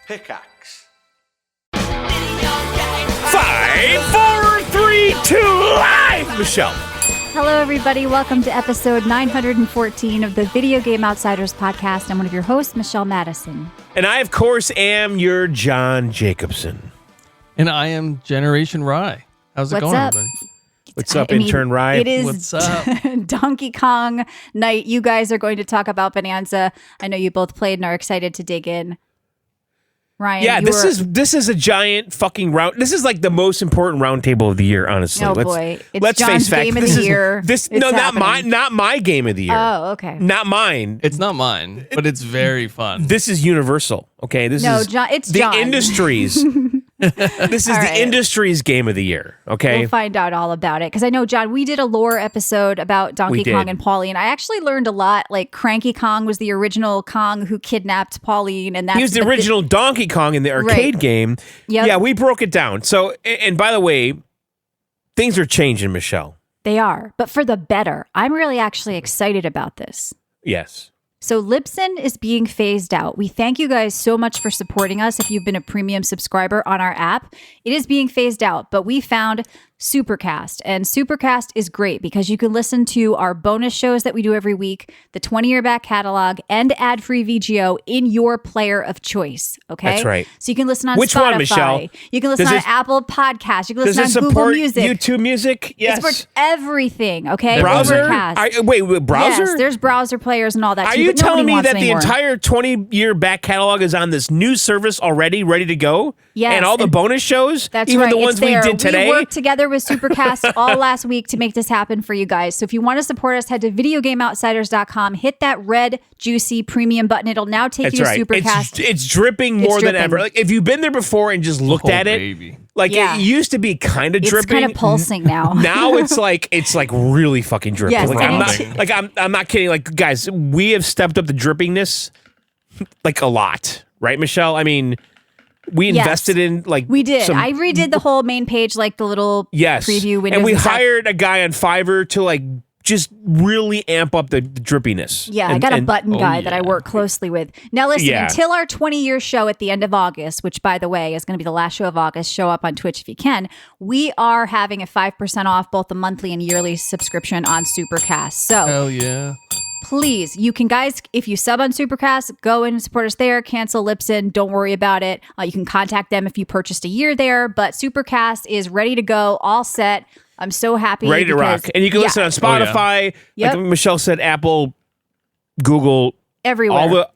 Pickaxe. 5, 4, 3, 2, live, Michelle. Hello, everybody. Welcome to episode 914 of the Video Game Outsiders podcast. I'm one of your hosts, Michelle Madison. And I, of course, am your John Jacobson. And I am Generation Rye. How's it going, everybody? What's up, intern Rye? It is What's up? Donkey Kong night. You guys are going to talk about Bananza. I know you both played and are excited to dig in. Ryan, yeah, this is a giant fucking round. This is like the most important round table of the year, honestly. Oh boy, it's let's John's face facts. game of the year. Not my game of the year. Oh, okay. Not mine. It's not mine, but it's very fun. This is universal. Okay, it's the John. Industries. This is all the right. industry's game of the year. Okay, we'll find out all about it because I know, John, we did a lore episode about Donkey Kong and Pauline. I actually learned a lot. Like Cranky Kong was the original Kong who kidnapped Pauline, and he was the original Donkey Kong in the arcade game. Yep. Yeah, we broke it down. So, and by the way, things are changing, Michelle. They are, but for the better. I'm really actually excited about this. Yes. So Libsyn is being phased out. We thank you guys so much for supporting us if you've been a premium subscriber on our app. It is being phased out, but we found Supercast. And Supercast is great because you can listen to our bonus shows that we do every week, the 20-year back catalog, and ad-free VGO in your player of choice. Okay? That's right. So you can listen on Which Spotify. one, Michelle? You can listen on Apple Podcasts. You can listen does on it Google support Music. YouTube Music? Yes. It supports everything, okay? Browser? Overcast. Wait, browser? Yes, there's browser players and all that Are too, you but nobody telling me wants that the anymore. entire 20-year back catalog is on this new service already, ready to go? Yes. And all the bonus shows? That's even right. the ones it's we there. did today? We worked together with Supercast all last week to make this happen for you guys. So if you want to support us, head to videogameoutsiders.com, hit that red, juicy premium button. It'll now take you to Supercast. It's dripping more than ever. Like, if you've been there before and just looked at it, like it used to be kind of dripping. It's kind of pulsing now. Now it's like really fucking dripping. Yes, like, I'm not kidding. Like, guys, we have stepped up the drippingness like a lot, right, Michelle? I mean, we invested in we did. I redid the whole main page, like the little preview windows. And we hired a guy on Fiverr to like just really amp up the drippiness. Yeah, I got a button guy that I work closely with. Now listen, until our 20-year show at the end of August, which by the way is going to be the last show of August, show up on Twitch if you can, we are having a 5% off both the monthly and yearly subscription on Supercast. So hell yeah. Please, you can, guys, if you sub on Supercast, go in and support us there. Cancel Libsyn. Don't worry about it. You can contact them if you purchased a year there. But Supercast is ready to go, all set. I'm so happy. Ready to rock. And you can listen on Spotify, like Michelle said, Apple, Google. Everywhere.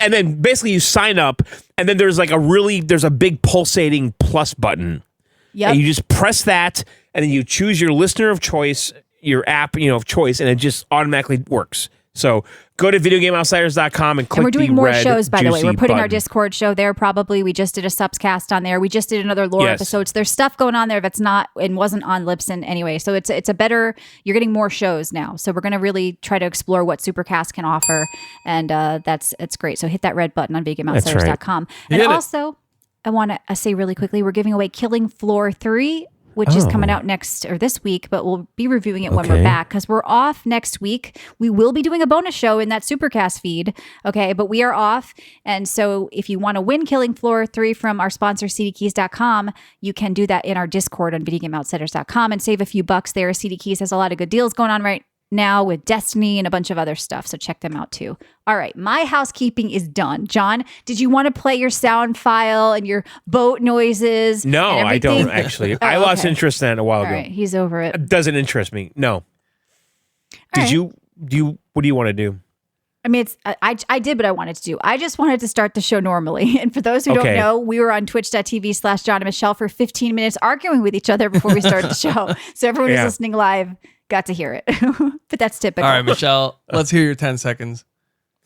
And then basically you sign up, and then there's a big pulsating plus button. Yep. And you just press that, and then you choose your listener of choice, your app, of choice, and it just automatically works. So go to videogameoutsiders.com and click and we're doing more red, shows, by the way. We're putting our button. Discord show there probably. We just did a Subscast on there. We just did another lore episode. So there's stuff going on there that's not and wasn't on Libsyn anyway. So it's a better, you're getting more shows now. So we're going to really try to explore what Supercast can offer. And it's great. So hit that red button on videogameoutsiders.com. Right. And also, I want to say really quickly, we're giving away Killing Floor 3, which is coming out this week, but we'll be reviewing it when we're back because we're off next week. We will be doing a bonus show in that Supercast feed, okay? But we are off. And so if you want to win Killing Floor 3 from our sponsor, cdkeys.com, you can do that in our Discord on videogameoutsiders.com and save a few bucks there. CD Keys has a lot of good deals going on right now with Destiny and a bunch of other stuff. So check them out too. All right. My housekeeping is done. John, did you want to play your sound file and your boat noises? No, I don't actually. I lost interest in it a while ago. All right. He's over it. It doesn't interest me. No. What do you want to do? I mean, I did what I wanted to do. I just wanted to start the show normally. And for those who don't know, we were on twitch.tv/John and Michelle for 15 minutes arguing with each other before we started the show. So everyone who's listening live got to hear it. But that's typical. All right, Michelle, let's hear your 10 seconds.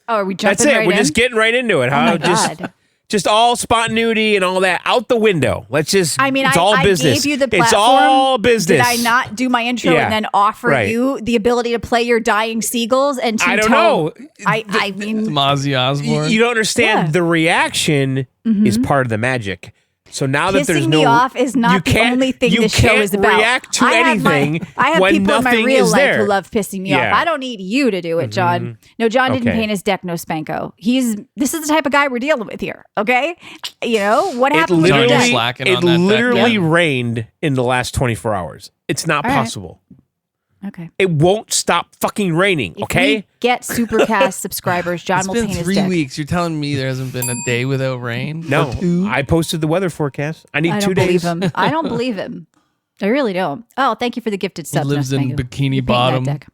Oh, are we jumping That's it. right We're in? just getting right into it. Oh my God. Just all spontaneity and all that out the window. Let's just. I mean, it's all business. Gave you the platform. It's all business. Did I not do my intro and then offer you the ability to play your dying seagulls and to I don't know. I mean, Ozzy Osbourne. You don't understand. The reaction is part of the magic. So now that there's Pissing no, me off is not the only thing this show is about. You can't react to anything I have when people in my nothing real is life there. who love pissing me off. Yeah. I don't need you to do it, John. No, John didn't paint his deck no spanko. This is the type of guy we're dealing with here, okay? You know, what happened with your deck? slacking It on that deck. literally rained in the last 24 hours. It's not possible. Okay. It won't stop fucking raining, okay? If we get Supercast subscribers, John It's will been paint his 3 deck. weeks. You're telling me there hasn't been a day without rain? No, Or two? I posted the weather forecast. I need I 2 don't days. believe him. I don't believe him. I really don't. Oh, thank you for the gifted sub. lives in Spanko. Bikini You're painting Bottom. that deck.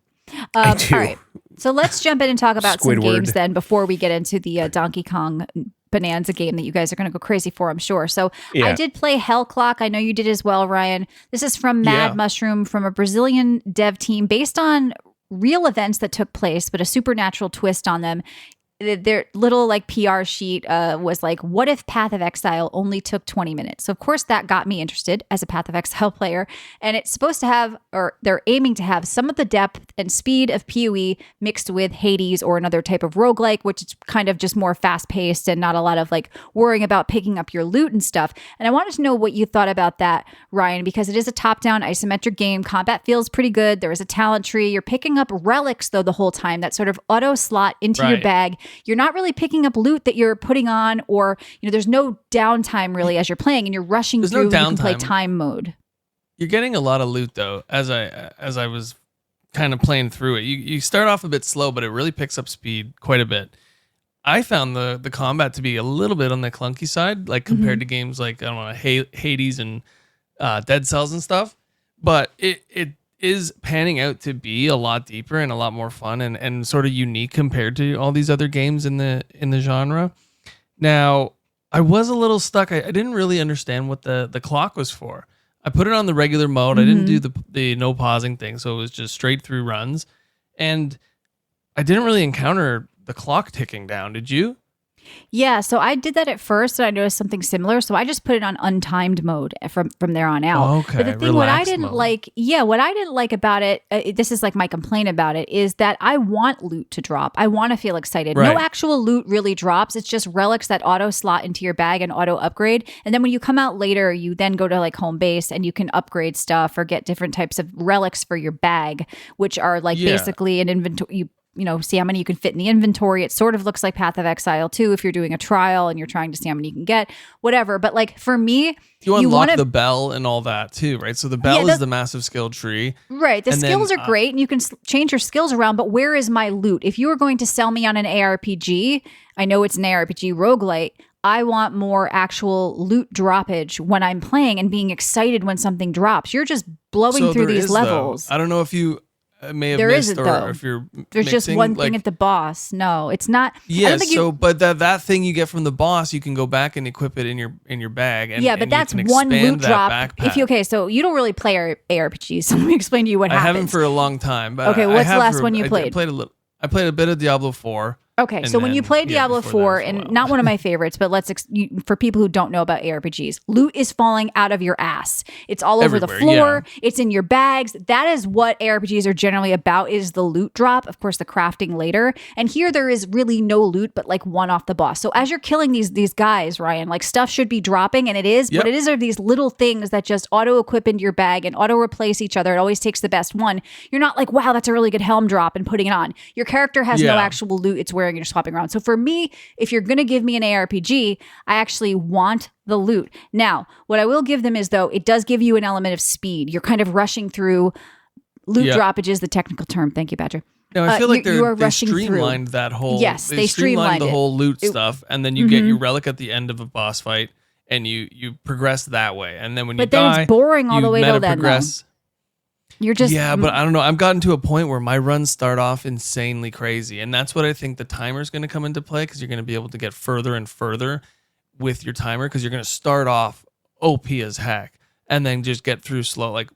I do. All right. So let's jump in and talk about Squidward. some games then before we get into the Donkey Kong Bonanza game that you guys are going to go crazy for, I'm sure. So Yeah. I did play Hell Clock. I know you did as well, Ryan. This is from Mad Mushroom, from a Brazilian dev team based on real events that took place, but a supernatural twist on them. Their little like PR sheet was like, what if Path of Exile only took 20 minutes? So of course that got me interested as a Path of Exile player. And it's supposed to have, or they're aiming to have, some of the depth and speed of PoE mixed with Hades or another type of roguelike, which is kind of just more fast paced and not a lot of like worrying about picking up your loot and stuff. And I wanted to know what you thought about that, Ryan, because it is a top down isometric game. Combat feels pretty good. There is a talent tree. You're picking up relics though the whole time that sort of auto slot into your bag. You're not really picking up loot that you're putting on, or there's no downtime really as you're playing, and you're rushing through. You can play time mode. You're getting a lot of loot though. As I was kind of playing through it, you start off a bit slow, but it really picks up speed quite a bit. I found the combat to be a little bit on the clunky side, like compared to games like, I don't know, Hades and Dead Cells and stuff. But it is panning out to be a lot deeper and a lot more fun and sort of unique compared to all these other games in the genre. Now, I was a little stuck. I didn't really understand what the clock was for. I put it on the regular mode. I didn't do the no pausing thing, so it was just straight through runs. And I didn't really encounter the clock ticking down. Did you? Yeah, so I did that at first, and I noticed something similar. So I just put it on untimed mode from there on out. Okay, but the thing, what I relaxed didn't mode. what I didn't like about it, this is like my complaint about it, is that I want loot to drop. I want to feel excited. Right. No actual loot really drops. It's just relics that auto slot into your bag and auto upgrade. And then when you come out later, you then go to like home base and you can upgrade stuff or get different types of relics for your bag, which are like basically an inventory. See how many you can fit in the inventory. It sort of looks like Path of Exile too, if you're doing a trial and you're trying to see how many you can get, whatever. But like for me, you unlock the bell and all that too, right? So the bell is the massive skill tree. Right. The skills are great and you can change your skills around, but where is my loot? If you were going to sell me on an ARPG, I know it's an ARPG roguelite, I want more actual loot droppage when I'm playing and being excited when something drops. You're just blowing through these levels. I don't know if you may have There missed isn't, or though. if you're There's just mixing, one like, thing at the boss. No, it's not. Yeah, but that thing you get from the boss, you can go back and equip it in your bag. And, yeah, but and that's you can one expand loot that drop. backpack. So you don't really play ARPGs. So let me explain to you what I happens. haven't for a long time. But Okay, I what's the have last one you played? I played a bit of Diablo 4. Okay, so when you play Diablo 4, and not one of my favorites, but for people who don't know about ARPGs, loot is falling out of your ass. It's all over the floor. Yeah. It's in your bags. That is what ARPGs are generally about, is the loot drop. Of course, the crafting later. And here there is really no loot, but like one off the boss. So as you're killing these guys, Ryan, like stuff should be dropping, and it is. Yep. What it is are these little things that just auto-equip into your bag and auto-replace each other. It always takes the best one. You're not like, wow, that's a really good helm drop, and putting it on. Your character has no actual loot it's wearing. You're swapping around. So for me, if you're going to give me an ARPG, I actually want the loot. Now, what I will give them is, though, it does give you an element of speed. You're kind of rushing through. Loot droppage is the technical term. Thank you, Badger. No, I feel like they streamlined that whole. Yes, they streamlined the whole loot stuff, and then you get your relic at the end of a boss fight, and you progress that way. And then when you die, it's boring all the way till then. Progress. You're just but I don't know. I've gotten to a point where my runs start off insanely crazy, and that's what I think the timer is going to come into play, because you're going to be able to get further and further with your timer, because you're going to start off OP as heck and then just get through slow. Like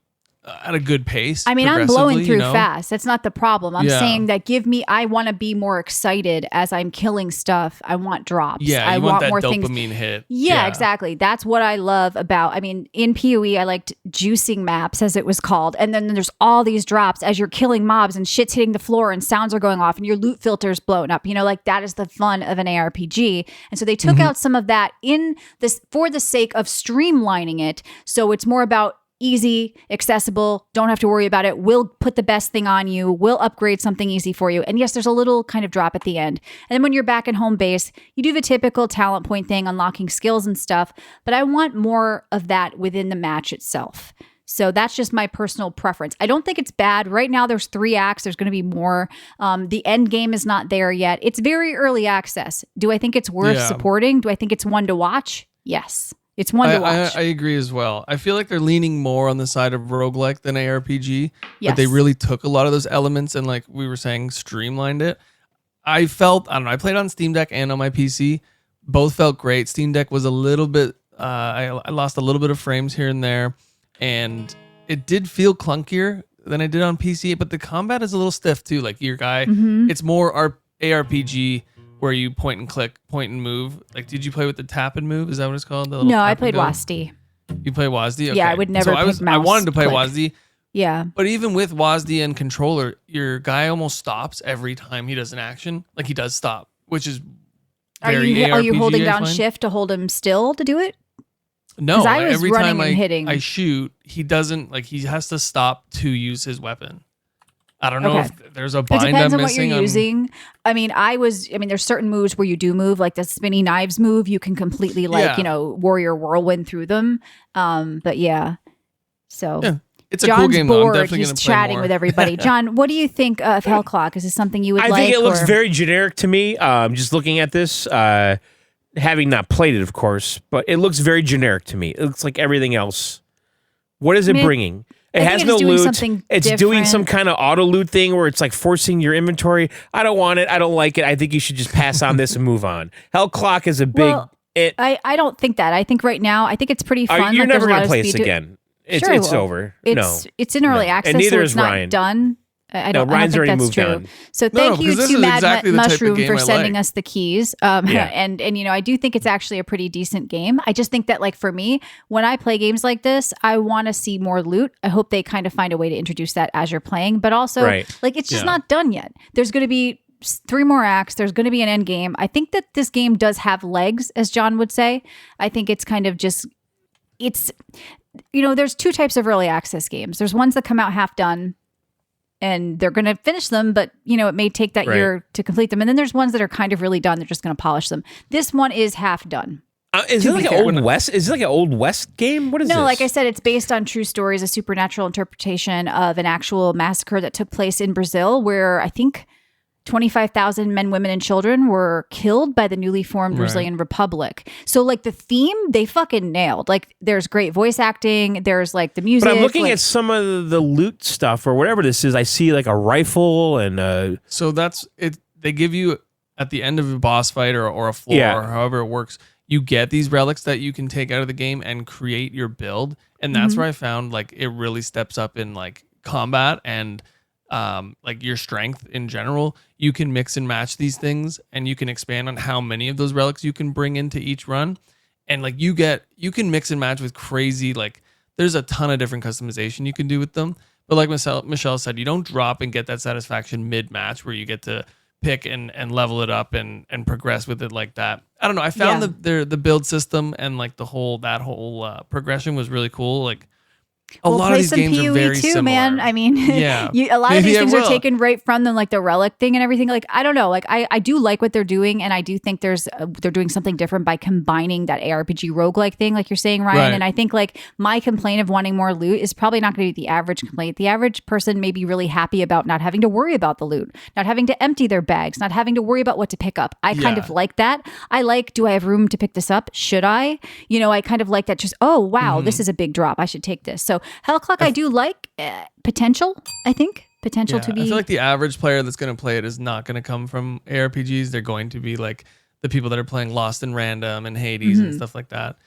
at a good pace. I mean, I'm blowing through you know? fast. That's not the problem. I'm saying that I want to be more excited as I'm killing stuff. I want drops. Yeah, I you want that more dopamine things. hit. Yeah, exactly. That's what I love about, I mean, in PoE, I liked juicing maps, as it was called. And then there's all these drops as you're killing mobs and shit's hitting the floor and sounds are going off and your loot filter's blown up. You know, like that is the fun of an ARPG. And so they took out some of that in this for the sake of streamlining it. So it's more about easy, accessible, don't have to worry about it. We'll put the best thing on you. We'll upgrade something easy for you. And yes, there's a little kind of drop at the end. And then when you're back in home base, you do the typical talent point thing, unlocking skills and stuff. But I want more of that within the match itself. So that's just my personal preference. I don't think it's bad. Right now, there's 3 acts. There's going to be more. The end game is not there yet. It's very early access. Do I think it's worth supporting? Do I think it's one to watch? Yes. It's one to watch. I agree as well. I feel like they're leaning more on the side of roguelike than ARPG. Yes. But they really took a lot of those elements and, like we were saying, streamlined it. I don't know, I played on Steam Deck and on my PC. Both felt great. Steam Deck was a little bit, I lost a little bit of frames here and there. And it did feel clunkier than I did on PC. But the combat is a little stiff too. Like your guy, it's more ARPG where you point and click, point and move. Like, did you play with the tap and move? Is that what it's called? No, I played WASD. You play WASD? Okay. Yeah, I would never pick mouse I wanted to play click. WASD. Yeah. But even with WASD and controller, your guy almost stops every time he does an action. Like, he does stop, which is very ARPG, Are you holding down I find. shift to hold him still to do it? No, I was every running time and hitting. I shoot, he doesn't, like, he has to stop to use his weapon. I don't know if there's a bind It depends I'm on what missing. you're using. I mean, there's certain moves where you do move, like the spinny knives move. You can completely, warrior whirlwind through them. But yeah. So yeah, it's a John's cool game, bored. though. I'm definitely He's going to play chatting more. with everybody. John, what do you think of Hellclock? Is this something you would like? I think it looks very generic to me. Just looking at this, having not played it, of course, but it looks very generic to me. It looks like everything else. What is it bringing? It has no loot. It's doing some kind of auto loot thing where it's like forcing your inventory. I don't want it. I don't like it. I think you should just pass on this and move on. Hellclock is a big. I don't think that. I think right now, I think it's pretty fun. You're never going to play this again. It's over. It's in early access, and neither so is it's not Ryan. done. I don't Ryan's think already that's moved true. on. So thank you to Mad Mushroom for sending like. us the keys. And I do think it's actually a pretty decent game. I just think that, like, for me, when I play games like this, I want to see more loot. I hope they kind of find a way to introduce that as you're playing, but also like it's just not done yet. There's going to be 3 more acts. There's going to be an end game. I think that this game does have legs, as John would say. I think it's kind of just there's 2 types of early access games. There's ones that come out half done and they're going to finish them, but it may take that year to complete them. And then there's ones that are kind of really done. They're just going to polish them. This one is half done. Is it like an Old West? Is it like an Old West game? What is this? No, like I said, it's based on true stories, a supernatural interpretation of an actual massacre that took place in Brazil, where I think 25,000 men, women, and children were killed by the newly formed Brazilian Republic. So, like, the theme, they fucking nailed. Like, there's great voice acting. There's, like, the music. But I'm looking at some of the loot stuff or whatever this is. I see, like, a rifle and So that's it. They give you, at the end of a boss fight or a floor or however it works, you get these relics that you can take out of the game and create your build. And that's where I found, like, it really steps up in, like, combat and like your strength in general. You can mix and match these things and you can expand on how many of those relics you can bring into each run. And like you can mix and match with crazy, like there's a ton of different customization you can do with them. But like Michelle said, you don't drop and get that satisfaction mid-match where you get to pick and level it up and progress with it like that. I don't know. I found the build system and like that whole progression was really cool. Like a lot of these games are very too, similar. Man. I mean, yeah. A lot of these things are taken right from them, like the relic thing and everything. Like, I don't know. Like, I do like what they're doing, and I do think they're doing something different by combining that ARPG roguelike thing, like you're saying, Ryan. Right. And I think like my complaint of wanting more loot is probably not going to be the average complaint. The average person may be really happy about not having to worry about the loot, not having to empty their bags, not having to worry about what to pick up. I kind of like that. I like, do I have room to pick this up? Should I? I kind of like that. Just, oh wow, this is a big drop. I should take this. So Hellclock, I do like potential. I think potential to be. I feel like the average player that's going to play it is not going to come from ARPGs. They're going to be like the people that are playing Lost in Random and Hades and stuff like that.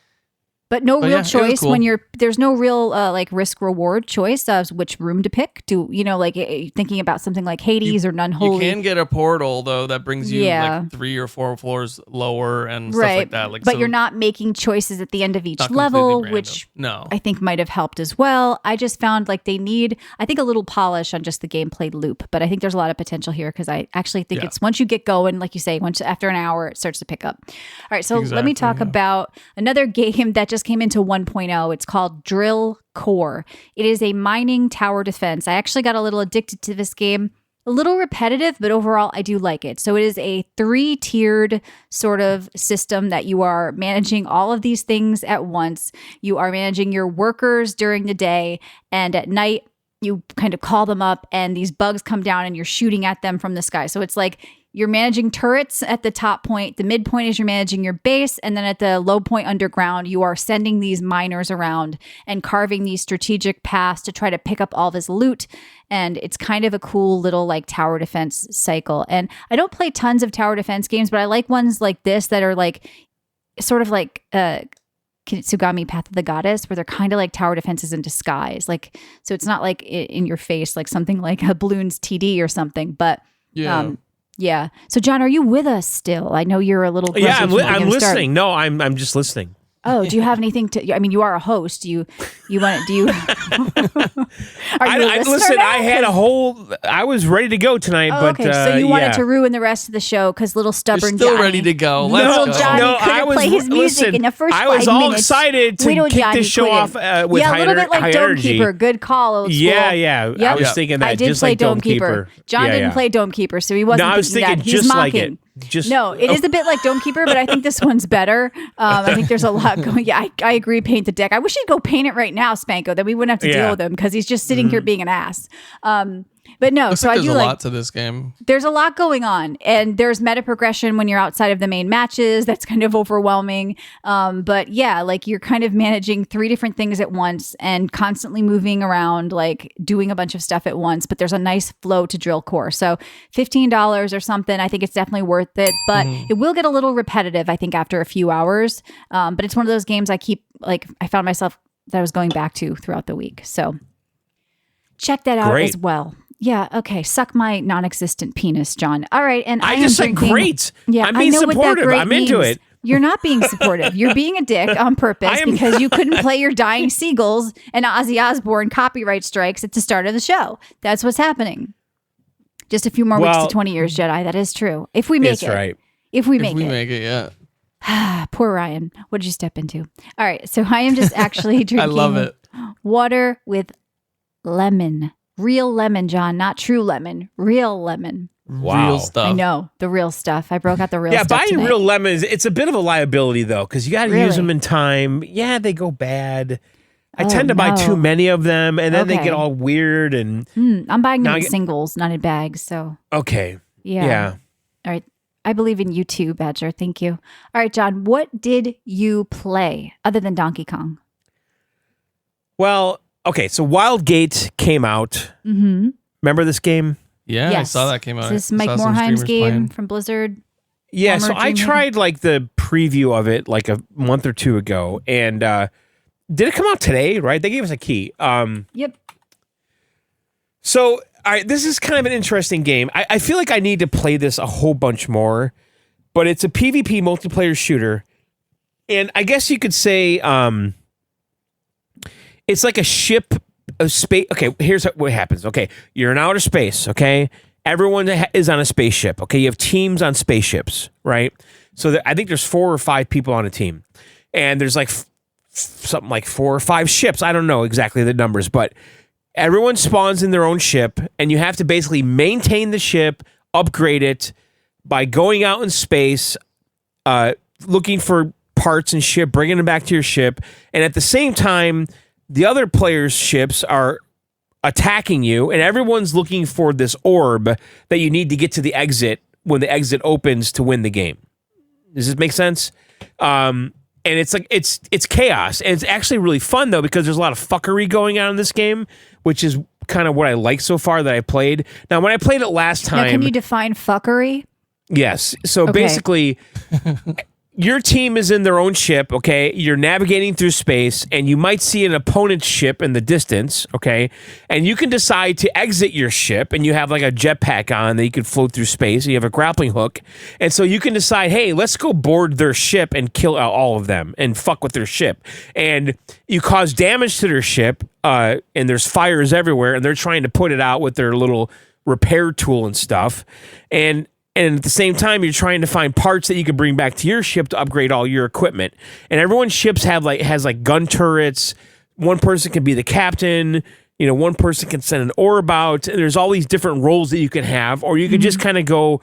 But no real choice cool. when there's no real like risk reward choice of which room to pick. Thinking about something like Hades or Nunholy. You can get a portal though that brings you like 3 or 4 floors lower and stuff like that. But you're not making choices at the end of each level, which I think might have helped as well. I just found like they need, I think, a little polish on just the gameplay loop. But I think there's a lot of potential here because I actually think it's once you get going, like you say, once after an hour, it starts to pick up. All right, so let me talk about another game that just came into 1.0. It's called Drill Core. It is a mining tower defense. I actually got a little addicted to this game. A little repetitive, but overall I do like it. So it is a 3-tiered sort of system that you are managing all of these things at once. You are managing your workers during the day, and at night you kind of call them up and these bugs come down and you're shooting at them from the sky. So it's like you're managing turrets at the top point. The midpoint is you're managing your base. And then at the low point underground, you are sending these miners around and carving these strategic paths to try to pick up all this loot. And it's kind of a cool little like tower defense cycle. And I don't play tons of tower defense games, but I like ones like this that are like sort of like Kitsugami Path of the Goddess, where they're kind of like tower defenses in disguise. Like, so it's not like in your face, like something like a Bloons TD or something, but yeah. So, John, are you with us still? I know you're a little. Yeah, I'm listening. No, I'm just listening. Oh, do you have anything to? I mean, you are a host. You want? Do you? Are you a listen, now? I had a whole. I was ready to go tonight, but okay. So you wanted to ruin the rest of the show because little stubborn You're still Johnny. ready to go. Little Johnny couldn't play his music in the first 5 minutes. I was all excited to kick this show off with a little bit like high Dome energy. Keeper. Good call, old school. Yeah. Yep. I was thinking that. I did just play like Dome Keeper. John didn't play Dome Keeper, so he wasn't. No, I was thinking that. He's just mocking. like it. No, it is a bit like Dome Keeper, but I think this one's better. I think there's a lot going. Yeah, I agree. Paint the deck. I wish he'd go paint it right now, Spanko. Then we wouldn't have to deal with him because he's just sitting here being an ass. But no, Looks so like I do there's like. a lot to this game. There's a lot going on, and there's meta progression when you're outside of the main matches. That's kind of overwhelming. But yeah, like you're kind of managing 3 different things at once and constantly moving around, like doing a bunch of stuff at once. But there's a nice flow to Drill Core. So $15 or something. I think it's definitely worth it, but it will get a little repetitive, I think, after a few hours. But it's one of those games I found myself that I was going back to throughout the week. So check that out as well. Yeah, okay. Suck my non-existent penis, John. All right, and I just am said great. Yeah, I'm being I know supportive. What that great I'm into means. it. You're not being supportive. You're being a dick on purpose because you couldn't play your Dying Seagulls and Ozzy Osbourne copyright strikes at the start of the show. That's what's happening. Just a few more weeks to 20 years, Jedi. That is true. If we make it. That's right. If we make it, yeah. Poor Ryan. What did you step into? All right, so I am just actually drinking I love it. Water with lemon. Real lemon, John, not true lemon. Real lemon. Wow. Real stuff. I know, the real stuff. I broke out the real stuff. Yeah, buying tonight. real lemons, it's a bit of a liability, though, because you got to use them in time. Yeah, they go bad. I tend to buy too many of them, and then they get all weird. And I'm buying them in singles, not in bags. So okay. Yeah. All right. I believe in you too, Badger. Thank you. All right, John, what did you play other than Donkey Kong? Well, okay, so Wildgate came out. Mm-hmm. Remember this game? Yeah, yes. I saw that came out. Is this Mike Morhaim's game from Blizzard? Yeah, so I tried like the preview of it like a month or 2 ago, and did it come out today, right? They gave us a key. Yep. So, all right, this is kind of an interesting game. I feel like I need to play this a whole bunch more, but it's a PvP multiplayer shooter, and I guess you could say it's like a ship of space. Okay, here's what happens. Okay, you're in outer space, okay? Everyone is on a spaceship, okay? You have teams on spaceships, right? So I think there's 4 or 5 people on a team, and there's like something like 4 or 5 ships. I don't know exactly the numbers, but everyone spawns in their own ship, and you have to basically maintain the ship, upgrade it by going out in space, looking for parts and shit, bringing them back to your ship, and at the same time, the other players' ships are attacking you, and everyone's looking for this orb that you need to get to the exit when the exit opens to win the game. Does this make sense? And it's like it's chaos, and it's actually really fun though because there's a lot of fuckery going on in this game, which is kind of what I like so far that I played. Now, when I played it last time, now, can you define fuckery? Yes. So basically, your team is in their own ship, okay? You're navigating through space, and you might see an opponent's ship in the distance, okay? And you can decide to exit your ship, and you have like a jetpack on that you can float through space. And you have a grappling hook. And so you can decide, hey, let's go board their ship and kill all of them and fuck with their ship. And you cause damage to their ship, and there's fires everywhere, and they're trying to put it out with their little repair tool and stuff. And at the same time, you're trying to find parts that you can bring back to your ship to upgrade all your equipment. And everyone's ships has gun turrets. One person can be the captain. One person can send an orb out. And there's all these different roles that you can have. Or you could just kind of go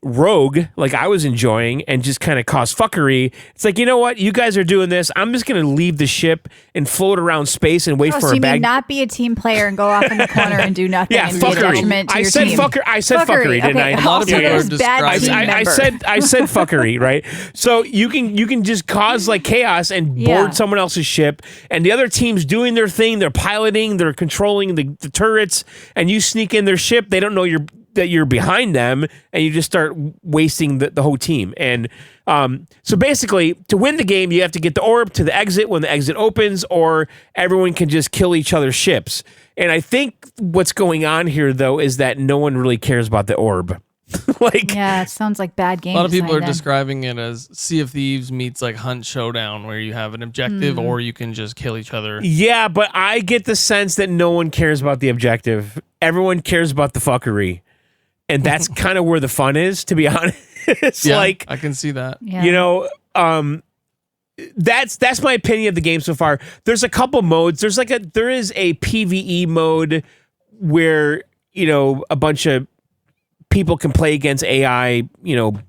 rogue, like I was enjoying, and just kind of cause fuckery. It's like, you know what? You guys are doing this. I'm just going to leave the ship and float around space and wait for so a you bag. mean not be a team player and go off in the corner and do nothing and be a detriment to your team. I said fuckery, didn't I? A lot of people are describing. I said fuckery, right? So you can just cause like chaos and board someone else's ship, and the other team's doing their thing. They're piloting, they're controlling the turrets, and you sneak in their ship. They don't know that you're behind them, and you just start wasting the whole team. And so basically, to win the game, you have to get the orb to the exit when the exit opens, or everyone can just kill each other's ships. And I think what's going on here, though, is that no one really cares about the orb. Yeah, it sounds like bad game. A lot of people are describing it as Sea of Thieves meets like Hunt Showdown, where you have an objective or you can just kill each other. Yeah, but I get the sense that no one cares about the objective. Everyone cares about the fuckery. And that's kind of where the fun is, to be honest. I can see that. Yeah. That's my opinion of the game so far. There's a couple modes. There is a PvE mode where, a bunch of people can play against AI,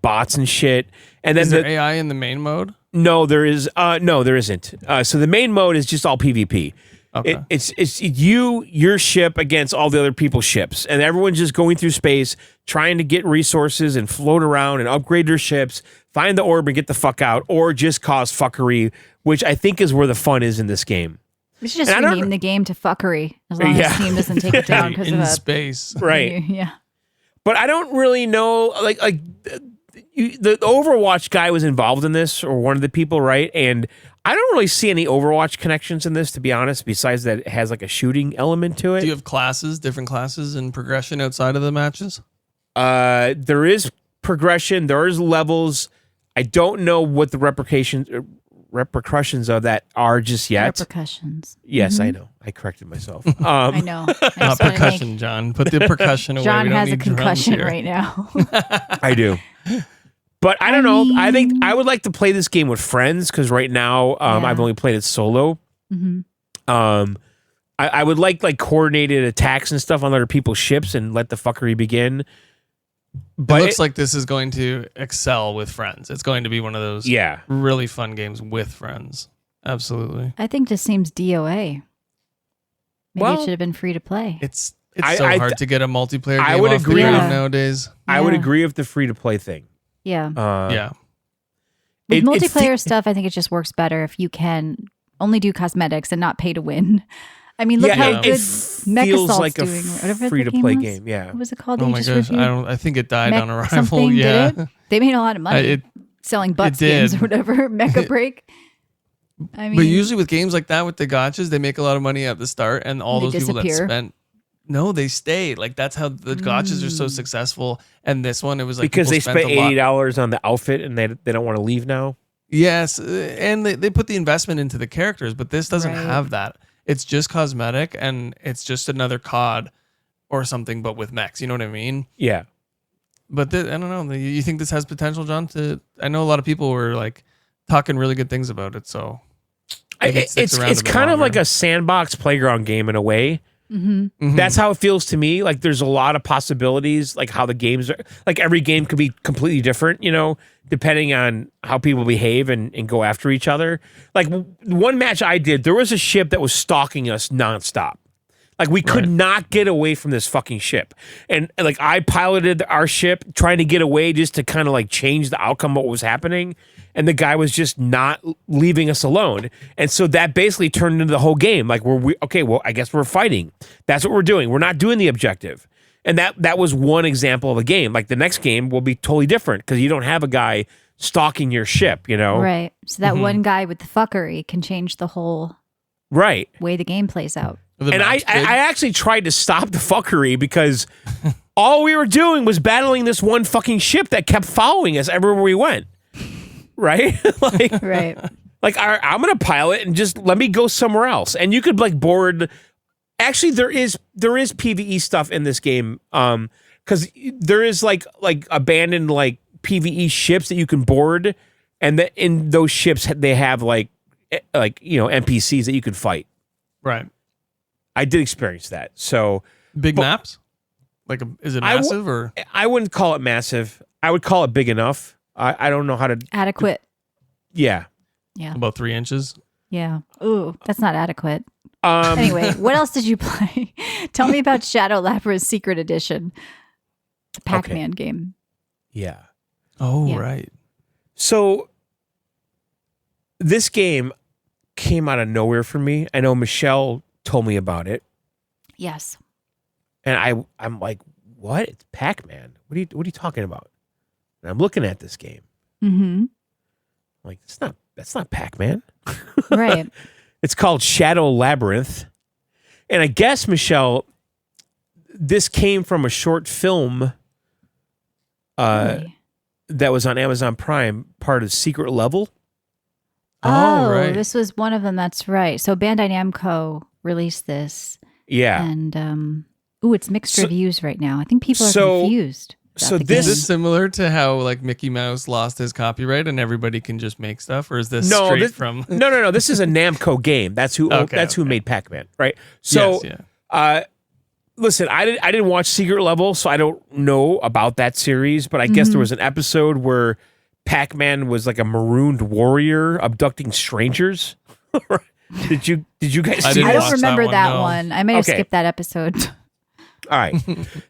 bots and shit. And then is there AI in the main mode? No, there is. No, there isn't. So the main mode is just all PvP. Okay. It's your ship against all the other people's ships, and everyone's just going through space trying to get resources and float around and upgrade their ships, find the orb and get the fuck out, or just cause fuckery, which I think is where the fun is in this game. We should just rename the game to Fuckery, as long as the team doesn't take it down because of space, right? Yeah. But I don't really know, like the Overwatch guy was involved in this, or one of the people, right? And I don't really see any Overwatch connections in this, to be honest, besides that it has like a shooting element to it. Do you have different classes and progression outside of the matches? There is progression. There is levels. I don't know what the repercussions of that are just yet. Repercussions. Yes, I know. I corrected myself. I know. Not percussion, John. Put the percussion away. John has a concussion right now. I do. But I don't know. I think I would like to play this game with friends, because right now I've only played it solo. Mm-hmm. I would like coordinated attacks and stuff on other people's ships and let the fuckery begin. But it looks like this is going to excel with friends. It's going to be one of those really fun games with friends. Absolutely. I think this seems DOA. Maybe it should have been free to play. It's so hard to get a multiplayer game I would off agree the ground nowadays. I would agree with the free to play thing. Yeah. With multiplayer stuff, I think it just works better if you can only do cosmetics and not pay to win. I mean, look how good Mech Assault's like a doing. Whatever free to play game. Yeah. What was it called? Oh my gosh, I think it died on arrival. Did it? They made a lot of money selling butt skins or whatever. Mech Break. I mean, but usually with games like that, with the gotchas, they make a lot of money at the start, and all those people that spent. No, they stay. Like, that's how the gotchas are so successful. And this one, it was like because they spent $80 on the outfit and they don't want to leave now. Yes, and they put the investment into the characters, but this doesn't have that. It's just cosmetic, and it's just another COD or something, but with mechs. You know what I mean? Yeah. But I don't know. You think this has potential, John? I know a lot of people were like talking really good things about it. So it's kind of like a sandbox playground game in a way. Mm-hmm. Mm-hmm. That's how it feels to me. Like, there's a lot of possibilities, like how the games are, like every game could be completely different, depending on how people behave and go after each other. Like, one match I did, there was a ship that was stalking us nonstop. Like, we could not get away from this fucking ship. And like, I piloted our ship trying to get away just to kind of like change the outcome of what was happening. And the guy was just not leaving us alone. And so that basically turned into the whole game. Like, I guess we're fighting. That's what we're doing. We're not doing the objective. And that was one example of a game. Like, the next game will be totally different because you don't have a guy stalking your ship, Right. So that one guy with the fuckery can change the whole Right. way the game plays out. And I actually tried to stop the fuckery because all we were doing was battling this one fucking ship that kept following us everywhere we went. Right? Right. Like, I'm going to pilot and just let me go somewhere else. And you could like board. Actually, there is PvE stuff in this game. Because there is like abandoned like PvE ships that you can board, and that in those ships they have like NPCs that you can fight. Right. I did experience that. So big maps. Like, is it massive or? I wouldn't call it massive. I would call it big enough. I don't know how to adequate. Yeah. Yeah. About 3 inches. Yeah. Ooh, that's not adequate. Anyway, what else did you play? Tell me about Shadow Labyrinth Secret Edition, the PacMan game. Yeah. Oh, Yeah. right. So this game came out of nowhere for me. I know Michelle told me about it, Yes. and I'm like, what? It's PacMan. What are you talking about? And I'm looking at this game. Mm-hmm. I'm like, that's not PacMan. Right. It's called Shadow Labyrinth. And I guess, Michelle, this came from a short film Really? that was on Amazon Prime, part of Secret Level. Oh, right. this was one of them. That's right. So Bandai Namco released this. Yeah. And, it's mixed reviews right now. I think people are confused. So about the this Is game. this similar to how like Mickey Mouse lost his copyright and everybody can just make stuff, or is this straight from? No. This is a Namco game. That's who who made Pac-Man, right? So, Yes, yeah. Listen, I didn't watch Secret Level, so I don't know about that series. But I guess there was an episode where Pac-Man was like a marooned warrior abducting strangers. Did you guys see didn't I this? don't remember that that one, no. one. I may have Okay. skipped that episode. All right.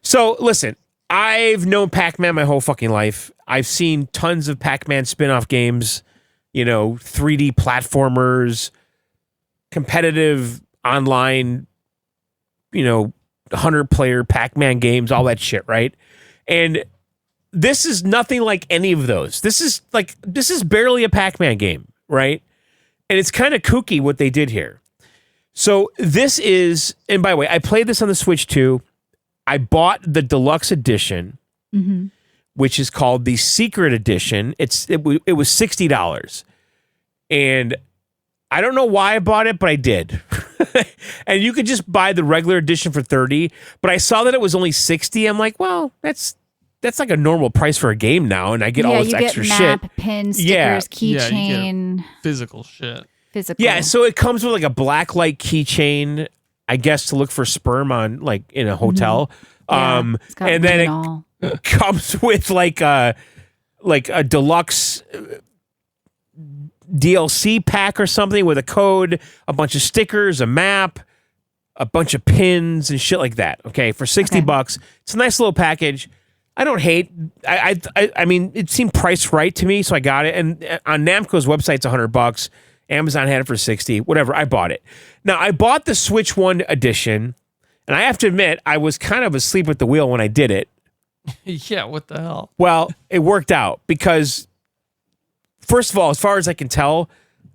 So listen, I've known Pac-Man my whole fucking life. I've seen tons of Pac-Man spin-off games, 3D platformers, competitive online, 100-player Pac-Man games, all that shit, right? And this is nothing like any of those. This is barely a Pac-Man game, right? And it's kind of kooky what they did here. So this is, and by the way, I played this on the Switch too. I bought the deluxe edition, which is called the Secret Edition. It was $60, and I don't know why I bought it, but I did. And you could just buy the regular edition for $30, but I saw that it was only $60. I'm like, well, that's like a normal price for a game now, and I get all this extra map, shit. pins, Yeah. stickers, Yeah, you keychain, Physical shit. physical. Yeah, so it comes with like a black light keychain, I guess, to look for sperm on like in a hotel. Yeah, it's got And then it all. comes with like a deluxe DLC pack or something with a code, a bunch of stickers, a map, a bunch of pins and shit like that. Okay, for $60, it's a nice little package. I don't hate. I mean, it seemed priced right to me, so I got it. And on Namco's website, it's $100. Amazon had it for $60. Whatever, I bought it. Now I bought the Switch One edition, and I have to admit, I was kind of asleep at the wheel when I did it. Yeah, what the hell? Well, it worked out because, first of all, as far as I can tell,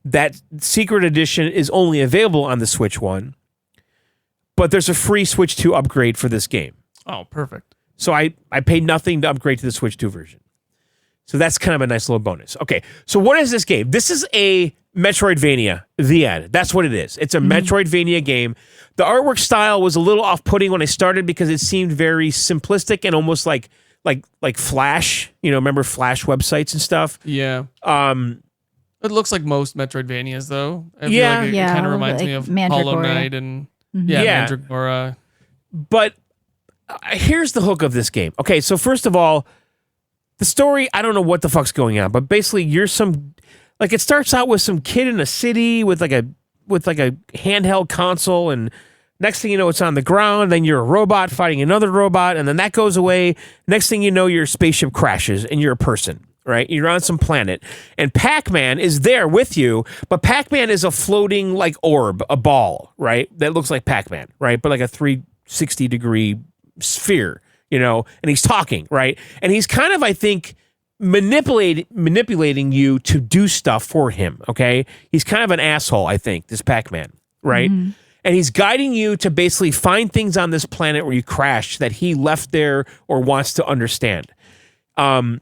that Secret Edition is only available on the Switch One, but there's a free Switch 2 upgrade for this game. Oh, perfect. So I paid nothing to upgrade to the Switch 2 version. So that's kind of a nice little bonus. Okay, so what is this game? This is a Metroidvania, the end. That's what it is. It's a Metroidvania game. The artwork style was a little off-putting when I started because it seemed very simplistic and almost like Flash. Remember Flash websites and stuff? Yeah. It looks like most Metroidvanias, though. I feel Yeah. like it Yeah, kind of reminds like me of Mandragora. Hollow Knight and Yeah. Mandragora. But here's the hook of this game. Okay, so first of all, the story, I don't know what the fuck's going on, but basically you're it starts out with some kid in a city with like a handheld console, and next thing you know, it's on the ground, then you're a robot fighting another robot, and then that goes away. Next thing you know, your spaceship crashes and you're a person, right? You're on some planet, and Pac-Man is there with you, but Pac-Man is a floating like orb, a ball, right? That looks like Pac-Man, right? But like a 360-degree sphere, and he's talking, right? And he's kind of, I think, manipulating you to do stuff for him, okay? He's kind of an asshole, I think, this Pac-Man, right? Mm-hmm. And he's guiding you to basically find things on this planet where you crashed that he left there or wants to understand. And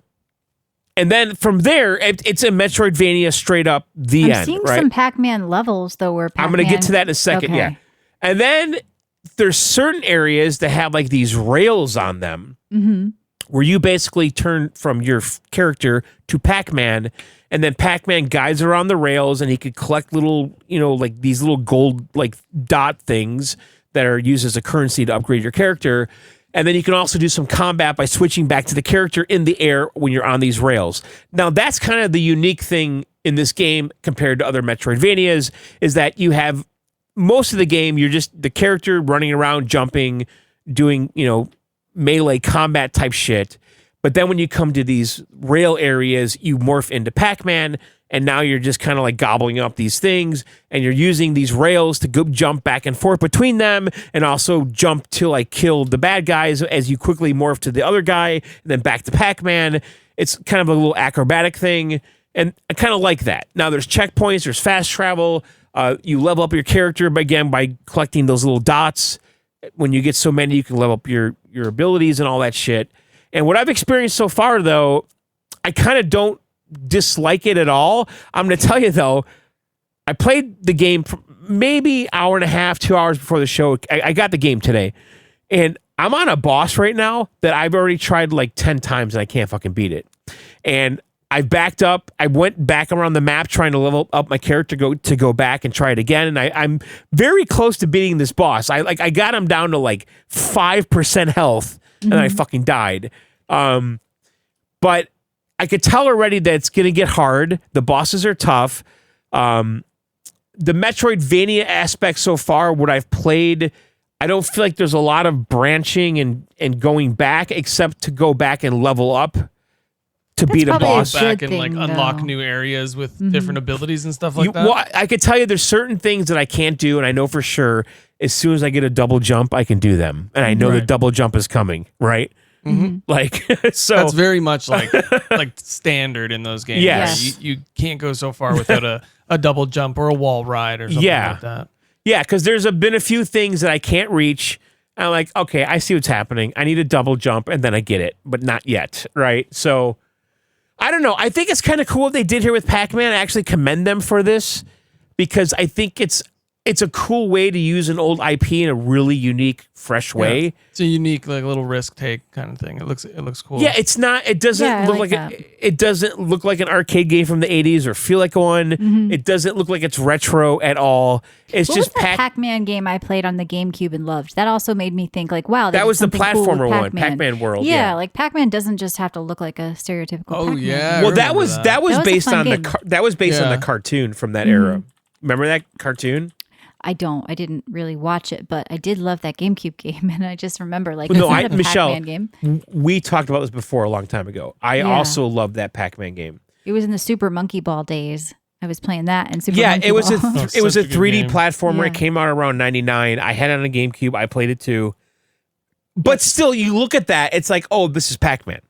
then from there, it's a Metroidvania straight up the end. I'm seeing right? some Pac-Man levels, though, where Pac-Man... I'm going to get to that in a second, okay. yeah. And then there's certain areas that have like these rails on them where you basically turn from your character to Pac-Man, and then Pac-Man guides around the rails, and he could collect little, like these little gold like dot things that are used as a currency to upgrade your character. And then you can also do some combat by switching back to the character in the air when you're on these rails. Now, that's kind of the unique thing in this game compared to other Metroidvanias, is that you have most of the game, you're just the character running around, jumping, doing, melee combat type shit. But then when you come to these rail areas, you morph into Pac-Man, and now you're just kind of like gobbling up these things, and you're using these rails to go jump back and forth between them, and also jump to like kill the bad guys as you quickly morph to the other guy, and then back to Pac-Man. It's kind of a little acrobatic thing, and I kind of like that. Now there's checkpoints, there's fast travel. You level up your character again by collecting those little dots. When you get so many, you can level up your abilities and all that shit. And what I've experienced so far, though, I kind of don't dislike it at all. I'm going to tell you, though, I played the game for maybe hour and a half, 2 hours before the show. I got the game today. And I'm on a boss right now that I've already tried like 10 times and I can't fucking beat it. And I've backed up. I went back around the map trying to level up my character to go back and try it again. And I'm very close to beating this boss. I got him down to like 5% health and I fucking died. But I could tell already that it's going to get hard. The bosses are tough. The Metroidvania aspect so far, what I've played, I don't feel like there's a lot of branching and going back, except to go back and level up to beat a boss. Back and like unlock new areas with different abilities and stuff like that. Well, I could tell you there's certain things that I can't do, and I know for sure as soon as I get a double jump, I can do them. And I know the double jump is coming, right? Like, so that's very much like standard in those games. Yes. You can't go so far without a double jump or a wall ride or something like that. Yeah, because there's been a few things that I can't reach. I'm like, okay, I see what's happening. I need a double jump, and then I get it, but not yet, right? So I don't know. I think it's kind of cool what they did here with Pac-Man. I actually commend them for this because I think it's a cool way to use an old IP in a really unique, fresh way. Yeah. It's a unique, like little risk take kind of thing. It looks cool. Yeah, it's not. It doesn't look it doesn't look like an arcade game from the 80s or feel like one. It doesn't look like it's retro at all. It's what just was that Pac-Man game I played on the GameCube and loved. That also made me think like, wow, that was the platformer cool one, Pac-Man World. Yeah, like Pac-Man doesn't just have to look like a stereotypical. Pac-Man. Yeah. Well, that was based on game. on the cartoon from that era. Remember that cartoon? I didn't really watch it, but I did love that GameCube game, and I just remember like Michelle, Pac-Man game. We talked about this before a long time ago. I also loved that Pac-Man game. It was in the Super Monkey Ball days. I was playing that and Super Monkey it was Ball. it was a 3D platformer. Yeah. It came out around 99. I had it on a GameCube. I played it too. But still, you look at that, it's like, oh, this is Pac-Man.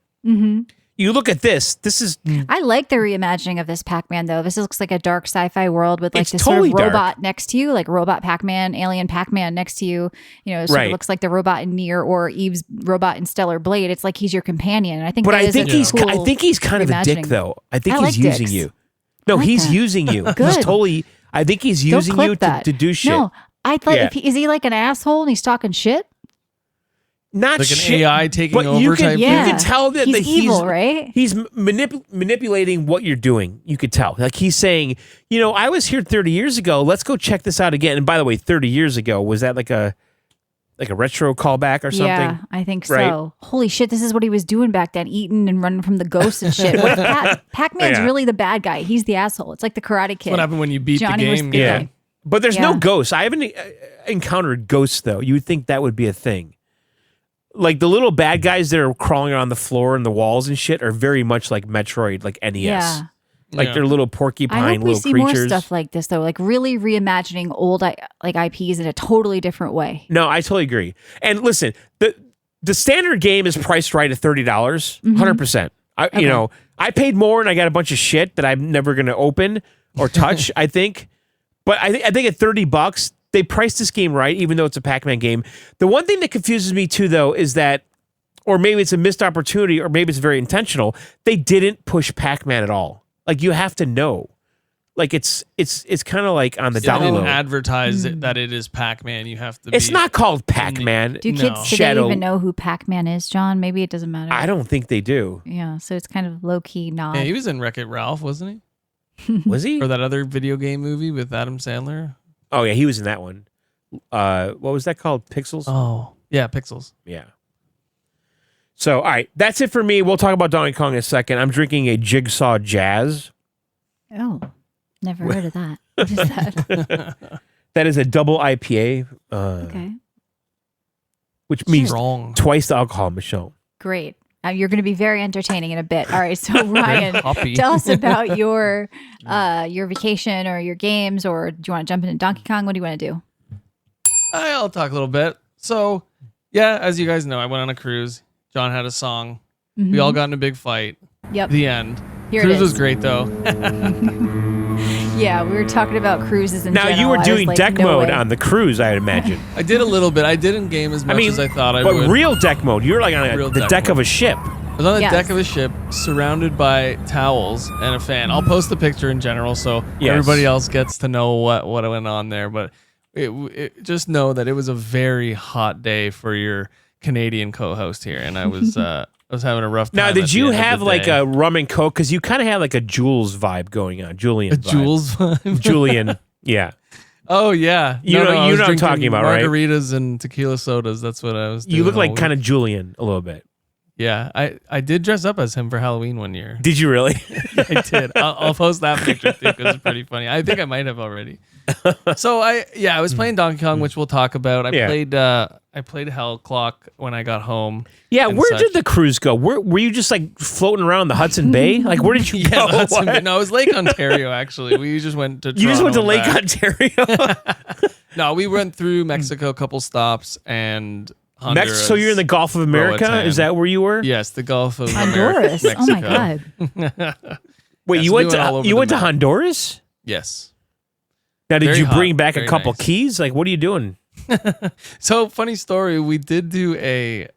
You look at this. This is. I like the reimagining of this Pac-Man though. This looks like a dark sci-fi world with like It's this totally sort of robot dark. next to you, like robot Pac-Man, alien Pac-Man next to you. You know, it sort of looks like the robot in Nier or Eve's robot in Stellar Blade. It's like he's your companion. And I think. But that I is think a he's. cool I think he's kind of a dick reimagining. though. I think I he's like using dicks. you. No, I like he's that. using you. Good. He's totally. I think he's Don't using clip you that. to do shit. No, I thought is he like an asshole and he's talking shit? Not like an shit, AI taking but over you can, type You thing? can tell that He's that evil, right? He's manipulating what you're doing. You could tell. Like he's saying, I was here 30 years ago. Let's go check this out again. And by the way, 30 years ago, was that like a retro callback or something? Yeah, I think right? so. Holy shit, this is what he was doing back then, eating and running from the ghosts and shit. What if Pac-Man's really the bad guy? He's the asshole. It's like the Karate Kid. What happened when you beat Johnny the was game? the guy. But there's no ghosts. I haven't encountered ghosts though. You would think that would be a thing. Like the little bad guys that are crawling around the floor and the walls and shit are very much like Metroid, like NES. Yeah. Like they're little porcupine I hope we little see creatures. more stuff like this though, like really reimagining old like IPs in a totally different way. No, I totally agree. And listen, the standard game is priced right at $30, 100%. I paid more and I got a bunch of shit that I'm never going to open or touch, I think. But I think at $30, they priced this game right, even though it's a Pac-Man game. The one thing that confuses me too, though, is that, or maybe it's a missed opportunity, or maybe it's very intentional, they didn't push Pac-Man at all. Like, you have to know. Like, it's kind of like on the down They low. didn't advertise it, that it is Pac-Man. You have to It's not called Pac-Man. Do kids today Shadow. even know who Pac-Man is, John? Maybe it doesn't matter. I don't think they do. Yeah, so it's kind of low-key nod. Yeah, he was in Wreck-It Ralph, wasn't he? Was he? Or that other video game movie with Adam Sandler? Oh, yeah, he was in that one. What was that called? Pixels? Oh, yeah, Pixels. Yeah. So, all right, that's it for me. We'll talk about Donkey Kong in a second. I'm drinking a Jigsaw Jazz. Oh, never heard of that. What is that? That is a double IPA, Okay, which means Strong. twice the alcohol, Michelle. great. You're going to be very entertaining in a bit. All right, so Ryan, Hoppy. tell us about your vacation or your games, or do you want to jump into Donkey Kong? What do you want to do? I'll talk a little bit. So, yeah, as you guys know, I went on a cruise. John had a song. We all got in a big fight. Yep. The end. Here Cruise it is. was great, though. Yeah, we were talking about cruises in Now, general. you were I was doing like, deck no mode way. on the cruise, I imagine. I did a little bit. I didn't game as much as I thought I but would. real deck mode. You're like on Real the deck deck mode. of a ship. I was on the Yes. deck of a ship, surrounded by towels and a fan. I'll post the picture in general, so Yes. everybody else gets to know what went on there. But it just know that it was a very hot day for your Canadian co-host here, and I was having a rough time. Now, at did the you end of have the like day. a rum and coke? Because you kind of had like a Jules vibe going on. Julian a vibe. Jules vibe? Julian, yeah. Oh yeah, You know- I you was know what I'm drinking talking about, right? Margaritas and tequila sodas. That's what I was doing. You look all like week. kind of Julian a little bit. Yeah, I did dress up as him for Halloween one year. Did you really? I did. I'll post that picture too because it's pretty funny. I think I might have already. So I was playing Donkey Kong, which we'll talk about. I played Hell Clock when I got home. Yeah, and where such. did the cruise go? Were you just like floating around the Hudson Bay? Like, where did you Yeah, go? that's What? no, it was Lake Ontario actually. We just went to. You just went to Toronto and Lake back. Ontario? No, we went through Mexico, a couple stops, and Honduras. So you're in the Gulf of America? Roatan. Is that where you were? Yes, the Gulf of Honduras. Mexico. Oh my god. Wait, Yeah, you so we went went all to over you the went to map. Honduras? Yes. Now, did Very you hot, bring back a very couple nice. keys? Like, what are you doing? So funny story. We did do a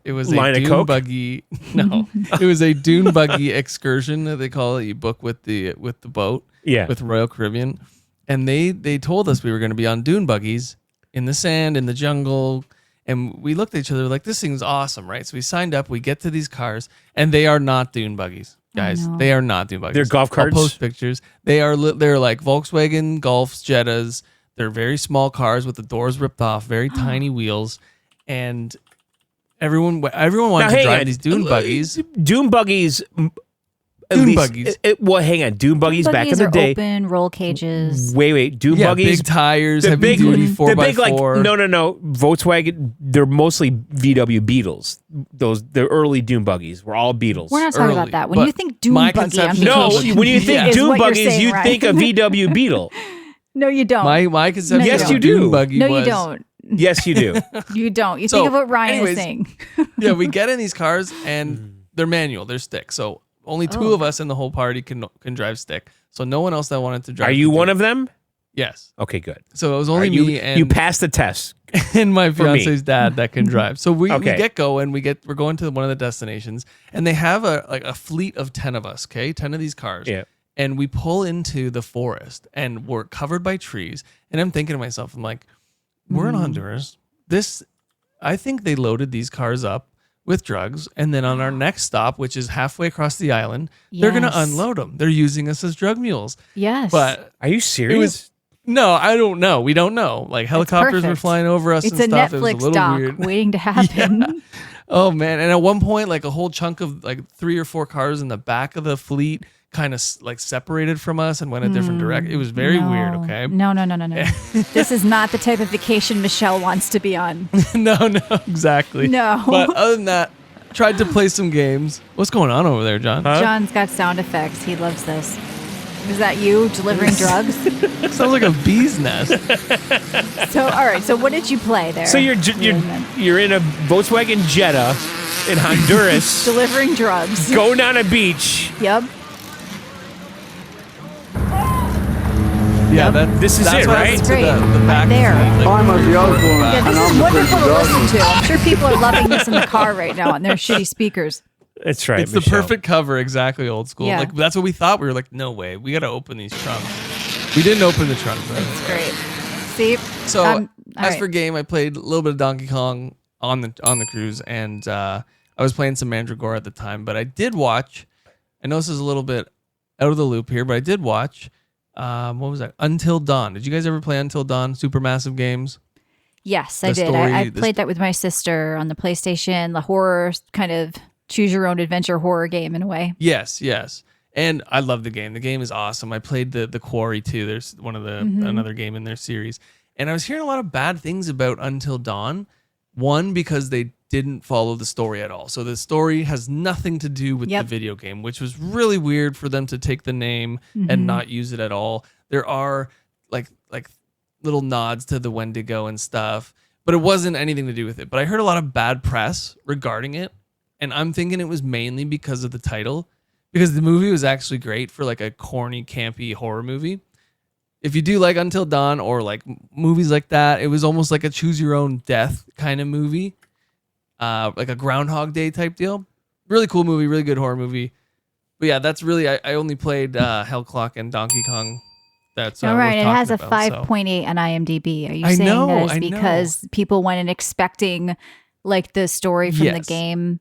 it was Line a of dune Coke? buggy. No, it was a dune buggy excursion that they call it. You book with the boat. Yeah. With Royal Caribbean, and they told us we were going to be on dune buggies in the sand in the jungle. And we looked at each other like, this thing's awesome, right? So we signed up. We get to these cars, and they are not dune buggies, guys. no. They are not dune buggies. They're golf carts? I'll post pictures. They're like Volkswagen Golfs, Jettas. They're very small cars with the doors ripped off, very tiny wheels, and everyone wanted Now, to hang drive on. these dune buggies. Dune buggies. At Dune least- buggies. Well, hang on. Dune buggies back in Buggies the are day. open roll cages. Wait. Dune Yeah, buggies. big tires, The heavy big, duty the big like 4x4. no. Volkswagen. They're mostly VW Beetles. The early Dune buggies were all Beetles. We're not talking Early, about that. When but you think Doom my Buggy, I'm conception- No, thinking- when you think is Dune what you're buggies, saying, you right? think a VW Beetle. No, you don't. My conception Yes, of you a do. dune buggy no, was, you don't. Yes, you do. You don't. You So, think of what Ryan anyways, is saying. Yeah, we get in these cars and they're manual, they're stick. So only two Oh. of us in the whole party can drive stick. So no one else that wanted to drive. Are you could do one it. of them? Yes. Okay, good. So it was All only right, me and you passed the test. and my For me. fiance's dad that can drive. So we Okay. get going. We're going to one of the destinations, and they have a fleet of 10 of us. Okay, 10 of these cars. Yeah. And we pull into the forest, and we're covered by trees. And I'm thinking to myself, I'm like, we're in Honduras. I think they loaded these cars up with drugs, and then on our next stop, which is halfway across the island, they're gonna Yes. unload them. They're using us as drug mules. Yes. But Are you serious? it was. No, I don't know. We don't know. Like helicopters were perfect. flying over us it's and a stuff. It was a Netflix little doc weird. waiting to happen. Oh man! And at one point, like a whole chunk of like 3 or 4 cars in the back of the fleet kind of like separated from us and went a different direction. It was very weird. No. Okay. No. This is not the type of vacation Michelle wants to be on. no, exactly. No. But other than that, tried to play some games. What's going on over there, John? John's got sound effects. He loves this. Is that you delivering drugs? Sounds like a bee's nest. So, all right. So, what did you play there? So you're in a Volkswagen Jetta in Honduras. Delivering drugs. Going down a beach. Yep. Yeah, This is that's it, what right? happens Great. to the back Right there. seat, like, I'm a young one. Yeah, and this I'm is the wonderful to dog. listen to. I'm sure people are loving this in the car right now on their shitty speakers. That's right. It's Michelle. the perfect cover, exactly old school. Yeah. Like that's what we thought. We were like, no way, we got to open these trunks. We didn't open the trunks. Right? It's great. See? So all as right. for game, I played a little bit of Donkey Kong on the cruise, and I was playing some Mandragora at the time. But I did watch. I know this is a little bit out of the loop here, but I did watch. What was that? Until Dawn. Did you guys ever play Until Dawn? Supermassive Games. Yes, I The did. story- I played that with my sister on the PlayStation, the horror kind of choose your own adventure horror game in a way. Yes. And I love the game. The game is awesome. I played the Quarry too. There's one of the another game in their series. And I was hearing a lot of bad things about Until Dawn. One, because they didn't follow the story at all. So the story has nothing to do with the video game, which was really weird for them to take the name and not use it at all. There are like little nods to the Wendigo and stuff, but it wasn't anything to do with it. But I heard a lot of bad press regarding it. And I'm thinking it was mainly because of the title, because the movie was actually great for like a corny, campy horror movie. If you do like Until Dawn or like movies like that, it was almost like a choose your own death kind of movie, like a Groundhog Day type deal. Really cool movie, really good horror movie. But yeah, that's really, I only played Hell Clock and Donkey Kong. That's All right, worth it has a talking about, 5.8 on IMDb. Are you I saying know, that is I know. because people went in expecting like the story from the Yes. game?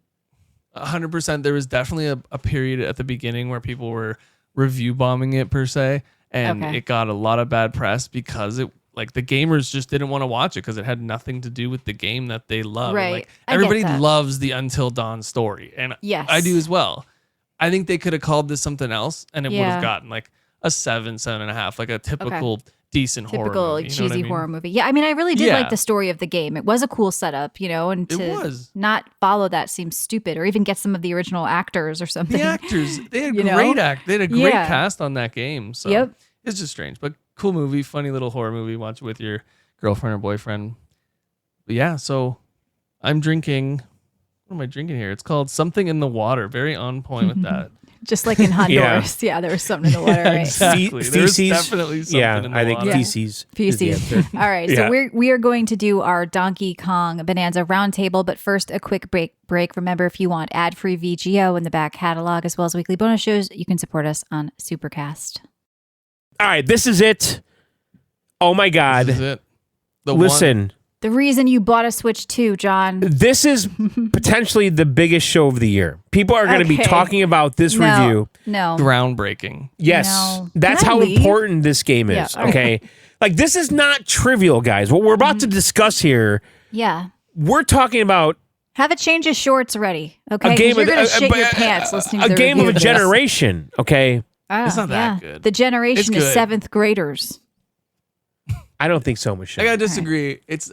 100%. There was definitely a period at the beginning where people were review bombing it per se, and Okay. it got a lot of bad press because it like the gamers just didn't want to watch it because it had nothing to do with the game that they love. And, Right. like I get everybody that. loves the Until Dawn story, and Yes. I do as well. I think they could have called this something else, and it would Yeah. have gotten like a 7.5, like a typical decent Typical horror like movie. You know what cheesy I mean? horror movie. Yeah, I mean, I really did Yeah. like the story of the game. It was a cool setup, and It to was. not follow that seems stupid, or even get some of the original actors or something. The actors, they had You know? They had a great Yeah. cast on that game. So Yep. it's just strange, but cool movie, funny little horror movie. Watch it with your girlfriend or boyfriend. But yeah, so I'm drinking. What am I drinking here? It's called Something in the Water. Very on point with that. Just like in Honduras. Yeah, there was something in the water, right? Exactly. There's Feces. definitely something Yeah, in the I think water. feces. is the PC. answer. All right, Yeah. so we are going to do our Donkey Kong Bonanza roundtable, but first a quick break. Remember, if you want ad-free VGO in the back catalog as well as weekly bonus shows, you can support us on Supercast. All right, this is it. Oh my God! This is it. The Listen, The reason you bought a Switch 2, John. this is potentially the biggest show of the year. People are going to be Okay. talking about this No, review. No. groundbreaking. Yes, No. that's Can I how leave? important this game is. Yeah, all right. Okay, like this is not trivial, guys. What we're about to discuss here, Yeah. we're talking about Have a change of shorts ready, okay? a 'Cause game you're of going to shit your pants listening to a the game review of a this. generation. Okay, Ah, It's not that yeah. good. The generation It's is good. 7th graders. I don't think so, Michelle. I gotta disagree. It's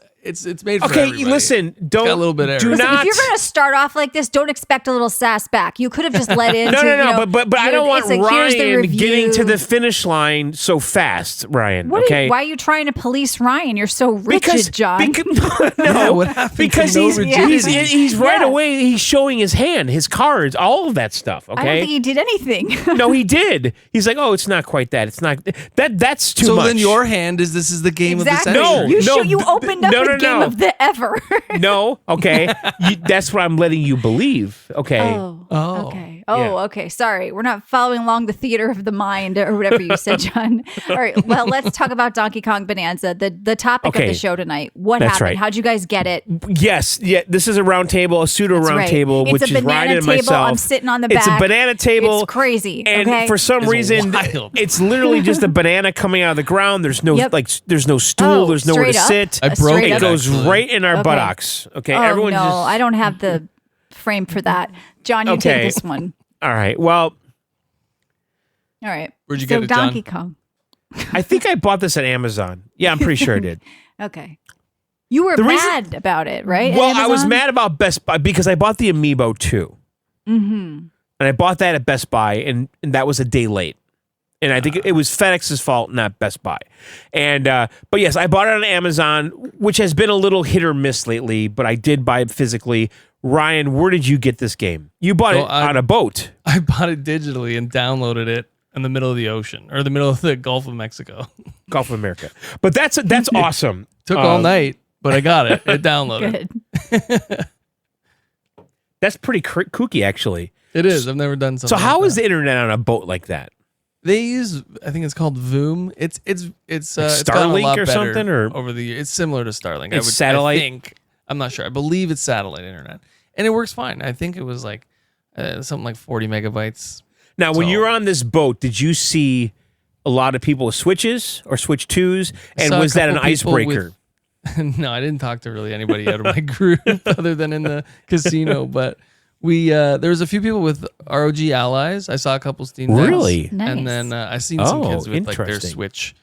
made for Okay, everybody. listen, don't got a little bit of do error. Listen, not. if you're going to start off like this, don't expect a little sass back. You could have just let in. No, to, no, you know, but I don't want it's like, here's the Ryan getting to review. the finish line so fast, Ryan. What okay, why are you trying to police Ryan? You're so rigid, John. no, Yeah, what happened because to no he's rigidity? he's right Yeah. away. He's showing his hand, his cards, all of that stuff. I don't Okay, think he did anything. no, he did. He's like, oh, it's not quite that. It's not that. That's too So much. then your hand is this is the game exactly. of the century. You opened up no, the no, game no. of the ever. No, okay, that's what I'm letting you believe. Okay, Oh. Okay. Oh, Yeah. okay. Sorry. We're not following along the theater of the mind or whatever you said, John. All right. Well, let's talk about Donkey Kong Bonanza, the topic of Okay. the show tonight. What That's happened? right. How'd you guys get it? yes, yeah. This is a round table, a pseudo That's round right. table, It's which a is banana Ryan and table. myself. I'm sitting on the It's a back. banana table. It's crazy. And okay? for some It's reason, wild. it's literally just a banana coming out of the ground. There's no Yep. there's no stool. Oh, There's nowhere to straight up? sit. I broke Straight It up? goes actually. right in our Okay. buttocks. Okay, Oh, everyone no, just I don't have the frame for that. John, you Okay. take this one. all right. Well, All right. Where'd you so get it, John? Donkey Kong. I think I bought this at Amazon. Yeah, I'm pretty sure I did. Okay. You were The reason- mad about it, right? at Well, I was Amazon? mad about Best Buy because I bought the Amiibo too. Mm-hmm. And I bought that at Best Buy, and that was a day late. And I think it was FedEx's fault, not Best Buy. And but yes, I bought it on Amazon, which has been a little hit or miss lately. But I did buy it physically. Ryan, where did you get this game? You bought it on a boat. I bought it digitally and downloaded it in the middle of the ocean or the middle of the Gulf of Mexico. Gulf of America. But that's awesome. Took all night, but I got it. It downloaded. Good. That's pretty kooky, actually. It is. I've never done something. So how like is the internet on a boat like that? They use, I think it's called Voom. It's Starlink gotten a lot or better something, or over the years. It's similar to Starlink. It's satellite? I think. I'm not sure. I believe it's satellite internet, and it works fine. I think it was like something like 40 megabytes. Now, when you were on this boat, did you see a lot of people with Switches or Switch 2s? And was that an icebreaker? No, I didn't talk to really anybody out of my group other than in the casino. But there was a few people with ROG Allies. I saw a couple Steam Decks. Really? Nice. And then I seen some kids with like their Switch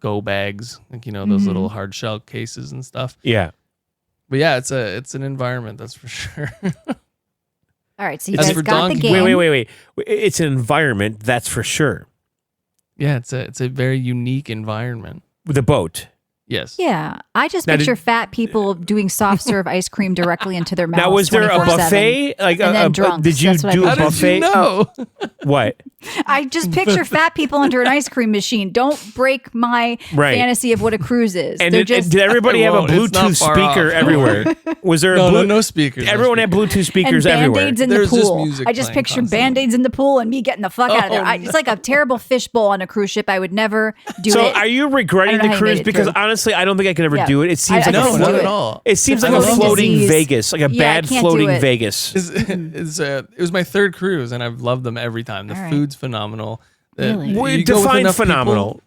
Go bags, like those little hard shell cases and stuff. Yeah. But yeah, it's an environment, that's for sure. All right, so you guys got the game. Wait. It's an environment, that's for sure. Yeah, it's a very unique environment. With a boat. Yes. Yeah, I just picture fat people doing soft serve ice cream directly into their mouths. Now, was there a buffet? Like and then drunks. Did you do a buffet? How did you know? What? I just picture fat people under an ice cream machine. Don't break my fantasy of what a cruise is. And did everybody have a Bluetooth speaker everywhere? Was there no speakers? Everyone had Bluetooth speakers and everywhere. Band-Aids in the pool. I just picture Band-Aids in the pool and me getting the fuck out of there. It's like a terrible fishbowl on a cruise ship. I would never do it. So are you regretting the cruise? Because honestly, I don't think I could ever do it. It seems like not at all. It seems like a floating Vegas, like a bad floating Vegas. It was my third cruise, and I've loved them every time. The food's phenomenal. Really? Define phenomenal.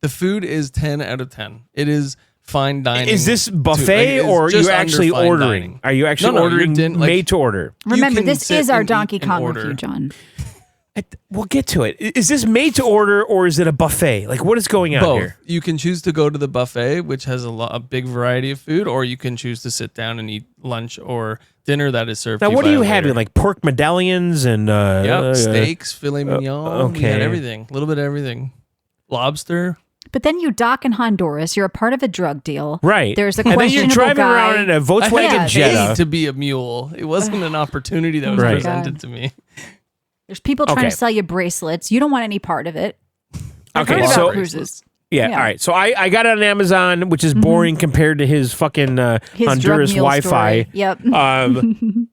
The food is 10 out of 10. It is fine dining. Is this buffet or are you actually ordering? Are you actually ordering made to order? Remember, this is our Donkey Kong review, John. We'll get to it. Is this made to order or is it a buffet? Like, what is going on here? You can choose to go to the buffet, which has a big variety of food, or you can choose to sit down and eat lunch or dinner that is served. Now, to what you are you having? Like pork medallions and steaks, filet mignon. We had everything, a little bit of everything. Lobster. But then you dock in Honduras. You're a part of a drug deal. Right. There's a and questionable then you're driving guy. around in a Volkswagen Jetta. To be a mule. It wasn't an opportunity that was presented to me. There's people trying to sell you bracelets. You don't want any part of it. Okay, so cruises. Yeah, all right. So I got it on Amazon, which is boring compared to his fucking his Honduras Wi-Fi. Story. Yep.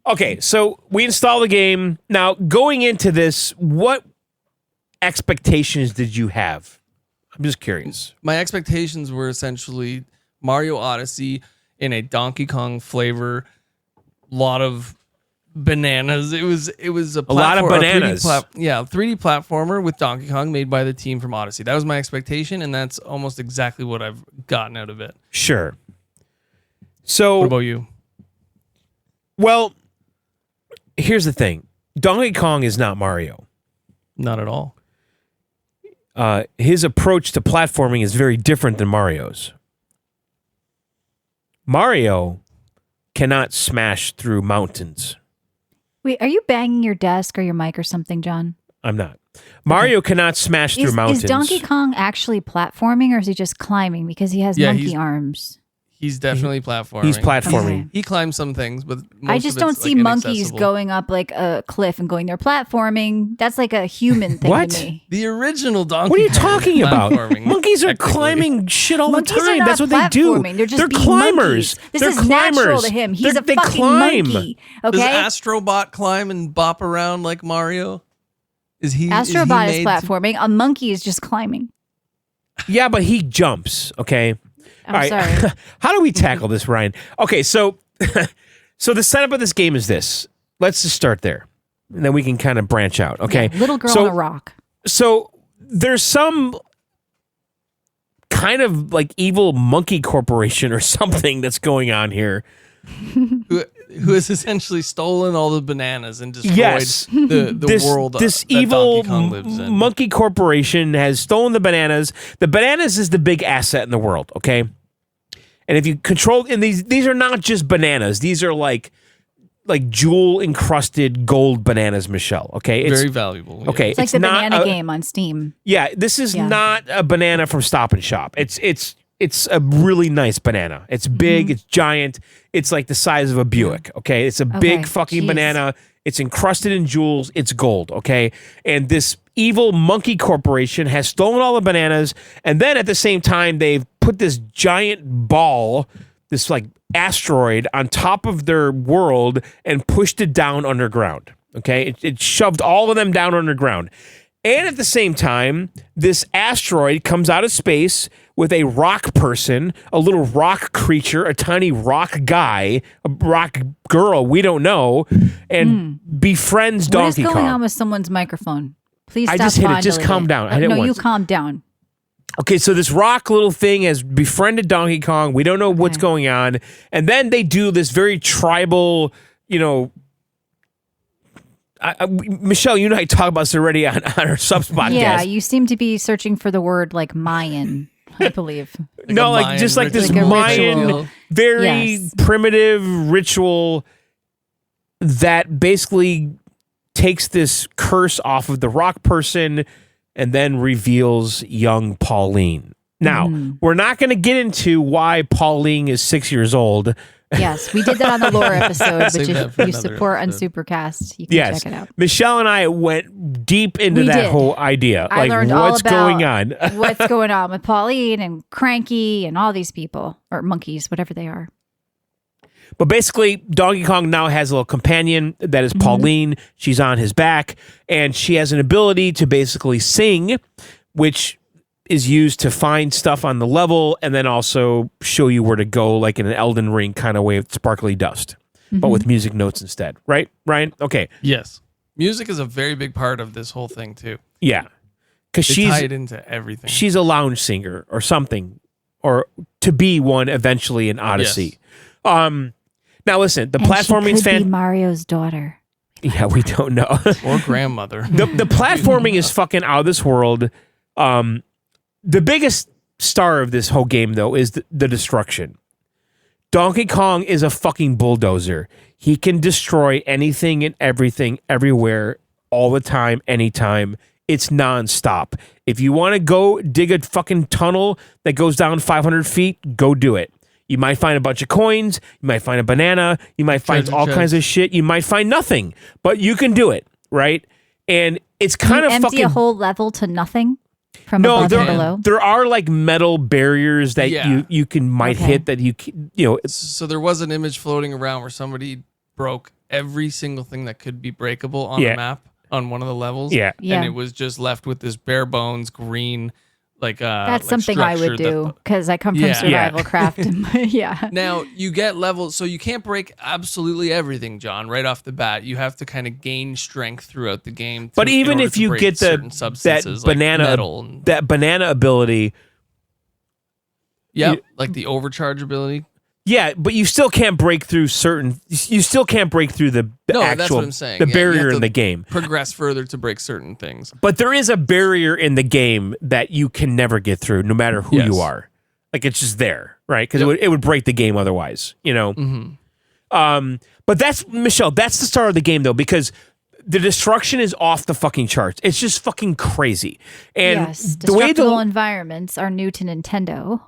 Okay, so we install the game. Now, going into this, what expectations did you have? I'm just curious. My expectations were essentially Mario Odyssey in a Donkey Kong flavor. Lot of bananas. It was a lot of bananas. 3D platformer with Donkey Kong made by the team from Odyssey. That was my expectation, and that's almost exactly what I've gotten out of it. Sure. So, what about you? Well, here's the thing. Donkey Kong is not Mario. Not at all. His approach to platforming is very different than Mario's. Mario cannot smash through mountains. Wait, are you banging your desk or your mic or something, John? I'm not. Mario cannot smash through mountains. Is Donkey Kong actually platforming or is he just climbing because he has monkey arms? He's definitely platforming. He's platforming. Okay. He climbs some things, but I just don't see monkeys going up like a cliff and going, they're platforming. That's like a human thing to me. The original Donkey Kong. What are you talking about? Monkeys are climbing shit all the time. That's what they do. They're climbers. This is natural to him. He's a fucking monkey. Okay? Does Astrobot climb and bop around like Mario? Astrobot is platforming. A monkey is just climbing. Yeah, but he jumps, okay? I'm sorry. How do we tackle this, Ryan? Okay, so the setup of this game is this. Let's just start there. And then we can kind of branch out, okay? Yeah, little girl on a rock. So there's some kind of like evil monkey corporation or something that's going on here. Who has essentially stolen all the bananas and destroyed the world this that evil Donkey Kong lives in. Monkey corporation has stolen the bananas. The bananas is the big asset in the world, okay? And if you control, and these are not just bananas. These are like jewel encrusted gold bananas, Michelle. Okay, it's very valuable. Yeah. It's like the banana game on Steam. Yeah, this is not a banana from Stop and Shop. It's it's a really nice banana. It's big, it's giant. It's like the size of a Buick, okay? It's a big fucking banana. It's encrusted in jewels. It's gold, okay? And this evil monkey corporation has stolen all the bananas, and then at the same time, they've put this giant ball, this like asteroid, on top of their world and pushed it down underground, okay? It shoved all of them down underground. And at the same time, this asteroid comes out of space with a rock person, a little rock creature, a tiny rock guy, a rock girl, we don't know, and befriends Donkey Kong. What is going on with someone's microphone? Please stop. I just hit it. Just calm down. I hit it once. You calm down. Okay, so this rock little thing has befriended Donkey Kong. We don't know what's going on. And then they do this very tribal, Michelle, you and I talked about this already on our subs podcast. Yeah, you seem to be searching for the word like Mayan, I believe. Just like this like Mayan, very primitive ritual that basically takes this curse off of the rock person and then reveals young Pauline. Now, we're not going to get into why Pauline is 6 years old. Yes, we did that on the lore episode, which if you support on Supercast, you can check it out. Michelle and I went deep into that whole idea. I learned what's all about going on? what's going on with Pauline and Cranky and all these people, or monkeys, whatever they are. But basically, Donkey Kong now has a little companion that is Pauline. She's on his back, and she has an ability to basically sing, which is used to find stuff on the level and then also show you where to go, like in an Elden Ring kind of way with sparkly dust, but with music notes instead. Right, Ryan? Okay. Yes. Music is a very big part of this whole thing, too. Yeah. Because she's tied into everything. She's a lounge singer or something, or to be one eventually in Odyssey. Yes. Now listen, the platforming is fantastic. Mario's daughter. Yeah, we don't know. Or grandmother. The platforming is fucking out of this world. The biggest star of this whole game, though, is the destruction. Donkey Kong is a fucking bulldozer. He can destroy anything and everything, everywhere, all the time, anytime. It's nonstop. If you want to go dig a fucking tunnel that goes down 500 feet, go do it. You might find a bunch of coins. You might find a banana. You might find all kinds of shit. You might find nothing, but you can do it, right? And it's kind of empty fucking... a whole level to nothing from above and below? There are like metal barriers that you might hit that you know. So there was an image floating around where somebody broke every single thing that could be breakable on the map on one of the levels. Yeah. And it was just left with this bare bones green... that's something I would do because I come from survival craft. Now you get levels, so you can't break absolutely everything, John. Right off the bat, you have to kind of gain strength throughout the game. But even if you get that banana ability, like the overcharge ability. Yeah, but you still can't break through certain. You still can't break through the actual that's what I'm saying. The barrier in the game. Progress further to break certain things. But there is a barrier in the game that you can never get through, no matter who you are. Like it's just there, right? Because it would break the game otherwise, you know. But that's Michelle. That's the start of the game, though, because the destruction is off the fucking charts. It's just fucking crazy. And the way destructible environments are new to Nintendo.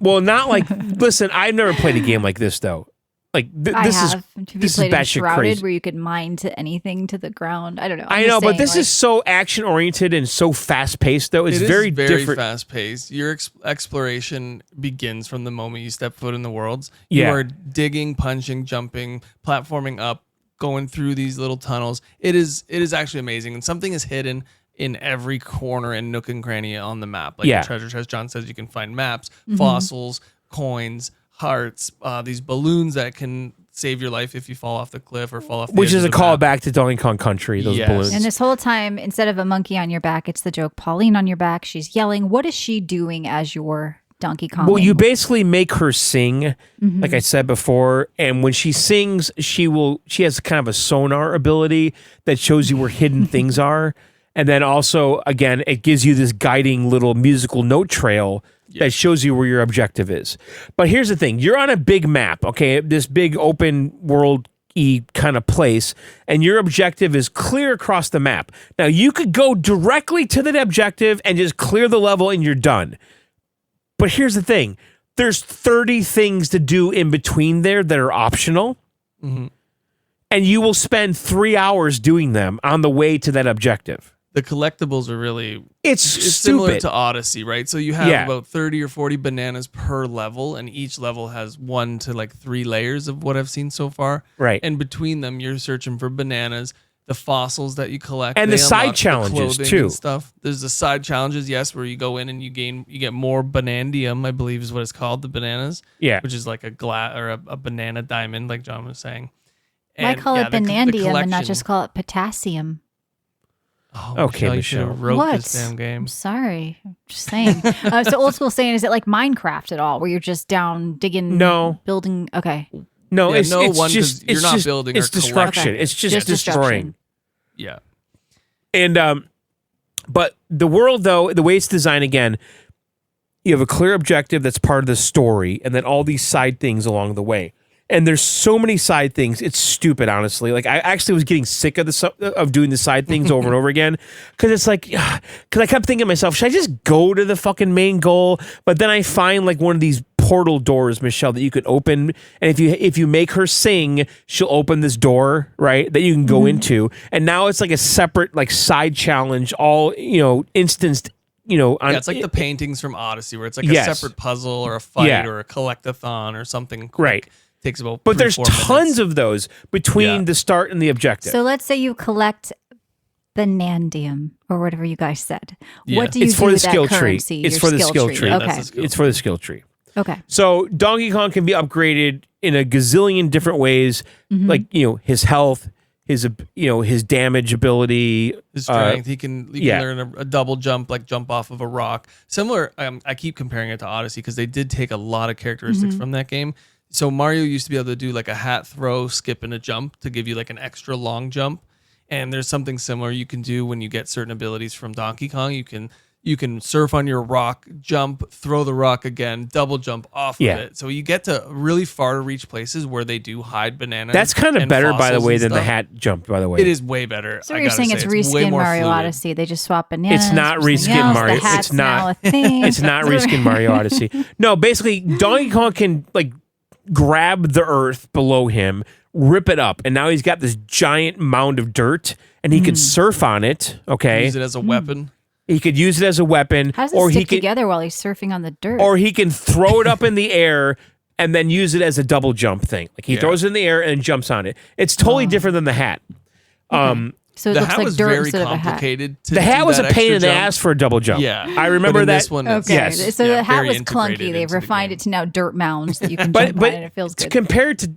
Well, not like. Listen, I've never played a game like this though. Like this is batshit crazy. Where you could mine to anything to the ground. I don't know. I know, but this is so action oriented and so fast paced. Though it's very different. Fast paced. Your exploration begins from the moment you step foot in the worlds. You are digging, punching, jumping, platforming up, going through these little tunnels. It is actually amazing, and something is hidden in every corner and nook and cranny on the map. Like the treasure chest, John says you can find maps, fossils, coins, hearts, these balloons that can save your life if you fall off the cliff or fall off the Which edge is of a the call back to Donkey Kong Country, those balloons. And this whole time, instead of a monkey on your back, it's the joke Pauline on your back. She's yelling. What is she doing as your Donkey Kong? Well, you basically make her sing, like I said before, and when she sings, she has kind of a sonar ability that shows you where hidden things are. And then also, again, it gives you this guiding little musical note trail that shows you where your objective is. But here's the thing. You're on a big map, okay? This big open world-y kind of place, and your objective is clear across the map. Now, you could go directly to that objective and just clear the level and you're done. But here's the thing. There's 30 things to do in between there that are optional. Mm-hmm. And you will spend 3 hours doing them on the way to that objective. The collectibles are really... It's similar stupid. to Odyssey, right? So you have about 30 or 40 bananas per level, and each level has 1 to like 3 layers of what I've seen so far. Right. And between them, you're searching for bananas, the fossils that you collect, and they the side unlock challenges the too. and stuff. There's the side challenges, yes, where you go in and you get more banandium, I believe is what it's called, the bananas. Yeah. Which is like a glass or a banana diamond, like John was saying. Why call it banandium and not just call it potassium? Oh, okay, Michelle, you Michelle. should have wrote What? this damn game. I'm sorry. I'm just saying. So old school saying, is it like Minecraft at all, where you're just down digging, building? Okay. No, Yeah, it's no it's one, 'cause just you're it's not just, building It's or collecting. destruction. Okay. It's just Just destroying. destruction. Yeah. And but the world though, the way it's designed again, you have a clear objective that's part of the story, and then all these side things along the way. And there's so many side things. It's stupid, honestly. Like I actually was getting sick of doing the side things over and over again, because it's like, because I kept thinking to myself, should I just go to the fucking main goal? But then I find like one of these portal doors, Michelle, that you could open, and if you make her sing, she'll open this door, right, that you can go into. And now it's like a separate like side challenge, all instanced. It's like the paintings from Odyssey, where it's like a separate puzzle or a fight or a collectathon or something quick. Right. Takes about But there's 3-4 tons minutes. of those between the start and the objective. So let's say you collect banandium or whatever you guys said. Yeah. What do you It's do for the with that skill tree. currency? It's Your for the skill tree. Yeah, Okay. that's the skill It's for the skill tree. Okay. So Donkey Kong can be upgraded in a gazillion different ways, like his health, his damage ability, His strength. He can learn a double jump, like jump off of a rock. Similar. I keep comparing it to Odyssey because they did take a lot of characteristics from that game. So Mario used to be able to do like a hat throw, skip, and a jump to give you like an extra long jump. And there's something similar you can do when you get certain abilities from Donkey Kong. You can surf on your rock, jump, throw the rock again, double jump off of it. So you get to really far to reach places where they do hide bananas. That's kind of and better, by the fossils way, and than the stuff. hat jump, by the way. It is way better. So you're saying it's reskin Mario Odyssey. They just swap bananas. It's not for something reskin else. Mario. The hat's It's not. now a thing. It's not reskin Mario Odyssey. No, basically, Donkey Kong can like grab the earth below him, rip it up, and now he's got this giant mound of dirt, and he could surf on it. Okay, Use it as a weapon. he could use it as a weapon, How does it or he stick could, together while he's surfing on the dirt? or he can throw it up in the air and then use it as a double jump thing. Like he throws it in the air and jumps on it. It's totally different than the hat. so it The looks hat like was dirt very instead of a hat. complicated. To The hat do was a that pain extra in the jump. ass for a double jump. Yeah, I but remember in that. This one, Okay, Yes. so the hat very was integrated clunky. They've into the refined game. it to now dirt mounds that you can jump on, and it feels good. Compared to,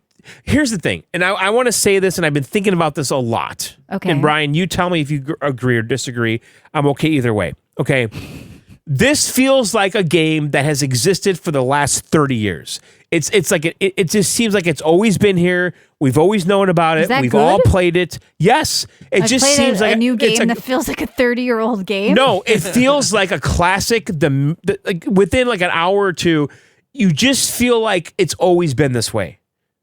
here's the thing, and I want to say this, and I've been thinking about this a lot. Okay. And Brian, you tell me if you agree or disagree. I'm okay either way. Okay. This feels like a game that has existed for the last 30 years. It's like it just seems like it's always been here. We've always known about it. Is that We've good? all played it. Yes. It I've just played seems like a new it's game that feels like a 30-year-old game. No, it feels like a classic. Like within like an hour or two, you just feel like it's always been this way.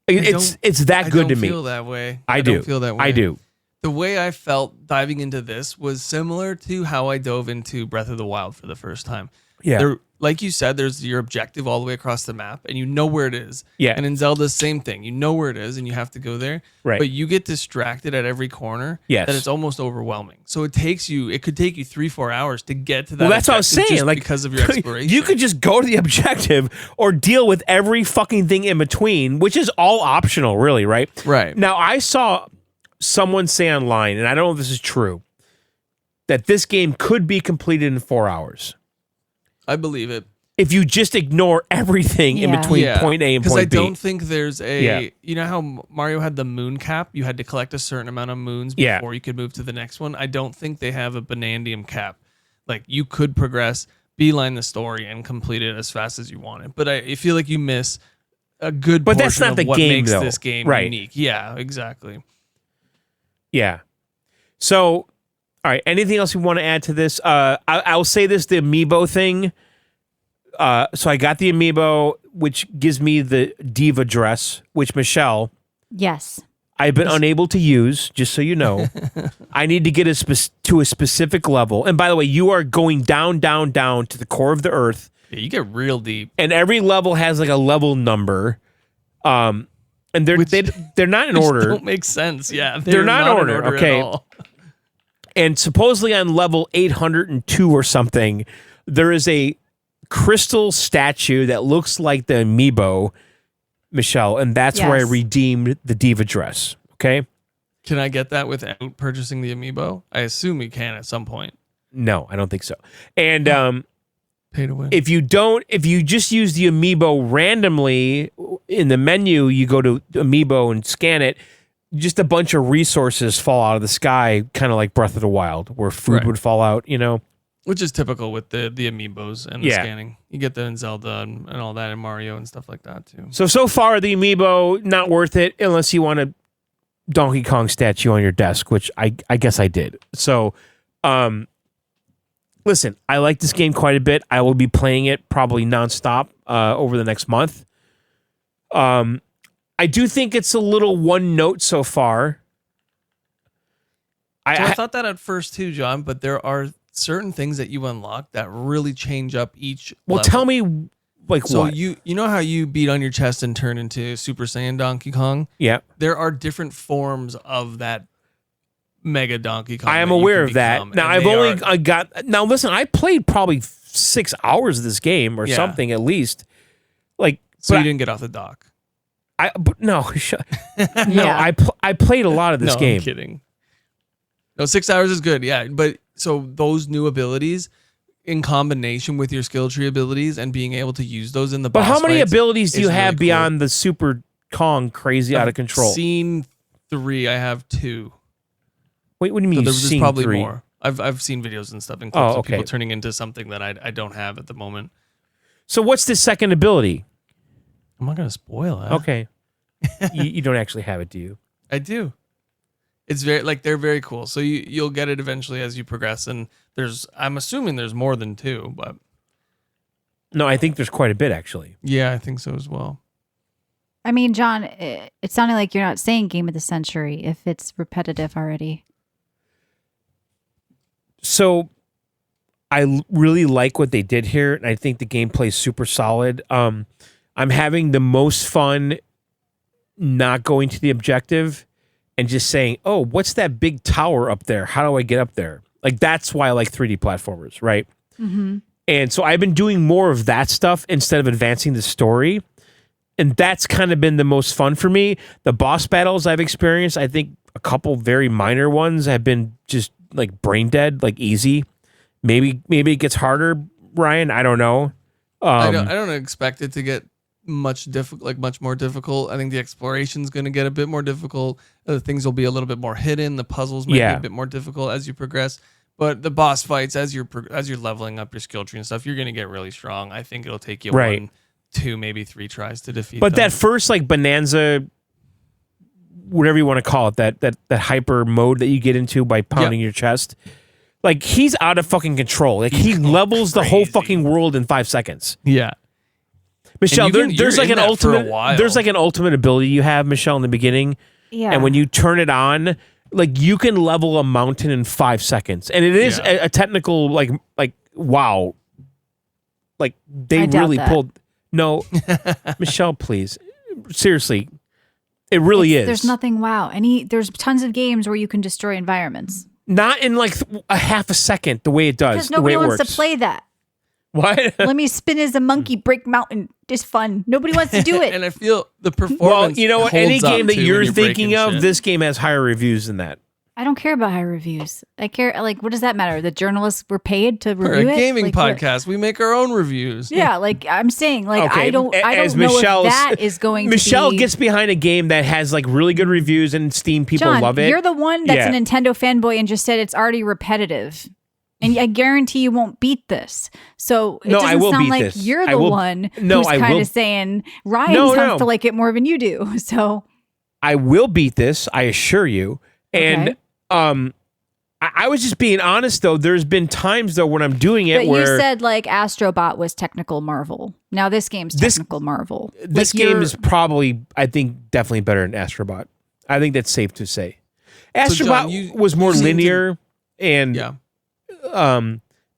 It's that good to me. I don't feel that way. I do. Don't feel that way. I do. The way I felt diving into this was similar to how I dove into Breath of the Wild for the first time. Yeah. There, like you said, there's your objective all the way across the map, and you know where it is. Yeah. And in Zelda, same thing. You know where it is, and you have to go there. Right. But you get distracted at every corner. Yes. That it's almost overwhelming. So it could take you 3-4 hours to get to that. Well, that's what I was objective saying. just Like because of your exploration. you could just go to the objective or deal with every fucking thing in between, which is all optional, really, right? Right. Now, I saw someone say online, and I don't know if this is true, that this game could be completed in 4 hours I believe it. if you just ignore everything in Yeah. between point A and Because I point B. don't think there's a. Yeah. You know how Mario had the moon cap? You had to collect a certain amount of moons Yeah. before you could move to the next one. I don't think they have a Banandium cap. Like you could progress, beeline the story, and complete it as fast as you want it. But I feel like you miss a good. But that's portion not of the what game, makes though. this game Right. unique. Yeah, exactly. Yeah. So, all right. Anything else you want to add to this? I'll say this: the amiibo thing. So I got the amiibo, which gives me the diva dress, which Michelle, Yes. I've been unable to use. Just so you know, I need to get to a specific level. And by the way, you are going down, down, down to the core of the earth Yeah, you get real deep. And every level has like a level number. And they're not in order. Don't make sense. Yeah, they're not in order. Okay. At all. And supposedly on level 802 or something, there is a crystal statue that looks like the amiibo, Michelle, and that's where I redeemed the diva dress. Okay. Can I get that without purchasing the amiibo? I assume you can at some point. No, I don't think so. And pay to win. if you just use the amiibo randomly in the menu, you go to amiibo and scan it, just a bunch of resources fall out of the sky, kind of like Breath of the Wild, where food would fall out, Which is typical with the amiibos and the scanning. You get them in Zelda and all that, and Mario and stuff like that too. So far, the amiibo, not worth it unless you want a Donkey Kong statue on your desk, which I guess I did. So, listen, I like this game quite a bit. I will be playing it probably nonstop over the next month. I do think it's a little one note so far. I thought that at first too, John, but there are certain things that you unlock that really change up each level. Tell me, what? So you know how you beat on your chest and turn into Super Saiyan Donkey Kong? Yeah. There are different forms of that Mega Donkey Kong. I am aware of that. Now, Now, listen, I played probably 6 hours of this game or something at least. So you didn't get off the dock? I played a lot of this game. I'm kidding. No, 6 hours is good. Yeah, but so those new abilities in combination with your skill tree abilities and being able to use those in the boss But how many fights abilities do you have really beyond the Super Kong crazy out of control? Seen 3. I have 2. Wait, what do you mean? So there's probably 3? more. I've seen videos and stuff and clips of people turning into something that I don't have at the moment. So what's the second ability? I'm not gonna spoil it. Okay. you don't actually have it, do you? I do. It's they're very cool. So you'll get it eventually as you progress, and I'm assuming there's more than 2, but no, I think there's quite a bit actually. Yeah, I think so as well. I mean, John, it sounded like you're not saying game of the century if it's repetitive already. So I really like what they did here, and I think the gameplay is super solid. I'm having the most fun not going to the objective and just saying, oh, what's that big tower up there? How do I get up there? Like, that's why I like 3D platformers, right? Mm-hmm. And so I've been doing more of that stuff instead of advancing the story. And that's kind of been the most fun for me. The boss battles I've experienced, I think a couple very minor ones have been just like brain dead, like easy. Maybe it gets harder, Ryan. I don't know. I don't expect it to get much more difficult. I think the exploration's going to get a bit more difficult. Things will be a little bit more hidden. The puzzles may be a bit more difficult as you progress. But the boss fights, as you're leveling up your skill tree and stuff, you're going to get really strong. I think it'll take you 1, 2, maybe 3 tries to defeat. But them. that first Bananza, whatever you want to call it, that hyper mode that you get into by pounding your chest, he's out of fucking control. He levels the whole fucking world in 5 seconds. Yeah. Michelle, there's an ultimate ability you have, Michelle, in the beginning. Yeah. And when you turn it on, you can level a mountain in 5 seconds. And it is a technical, wow. They really pulled. No, Michelle, please. Seriously. It really is. There's nothing wow. There's tons of games where you can destroy environments. Not in a half a second, the way it does. Because nobody wants to play that. What? Let me spin as a monkey, break mountain. It's fun. Nobody wants to do it. And I feel the performance. Well, you know what? Any game that you're thinking of, shit. this game has higher reviews than that. I don't care about high reviews. I care, what does that matter? The journalists were paid to review it? We're a gaming podcast. We make our own reviews. Yeah, I'm saying, I don't know if that is going Michelle to be... gets behind a game that has, really good reviews and Steam people John, love it. You're the one that's a Nintendo fanboy and just said it's already repetitive. And I guarantee you won't beat this. So it doesn't sound like you're the one who's kind of saying, Ryan sounds to like it more than you do. So I will beat this, I assure you. And I was just being honest, though. There's been times, though, when I'm doing it where... you said, Astrobot was technical marvel. Now this game's technical marvel. This game is probably, I think, definitely better than Astrobot. I think that's safe to say. Astrobot was more linear, and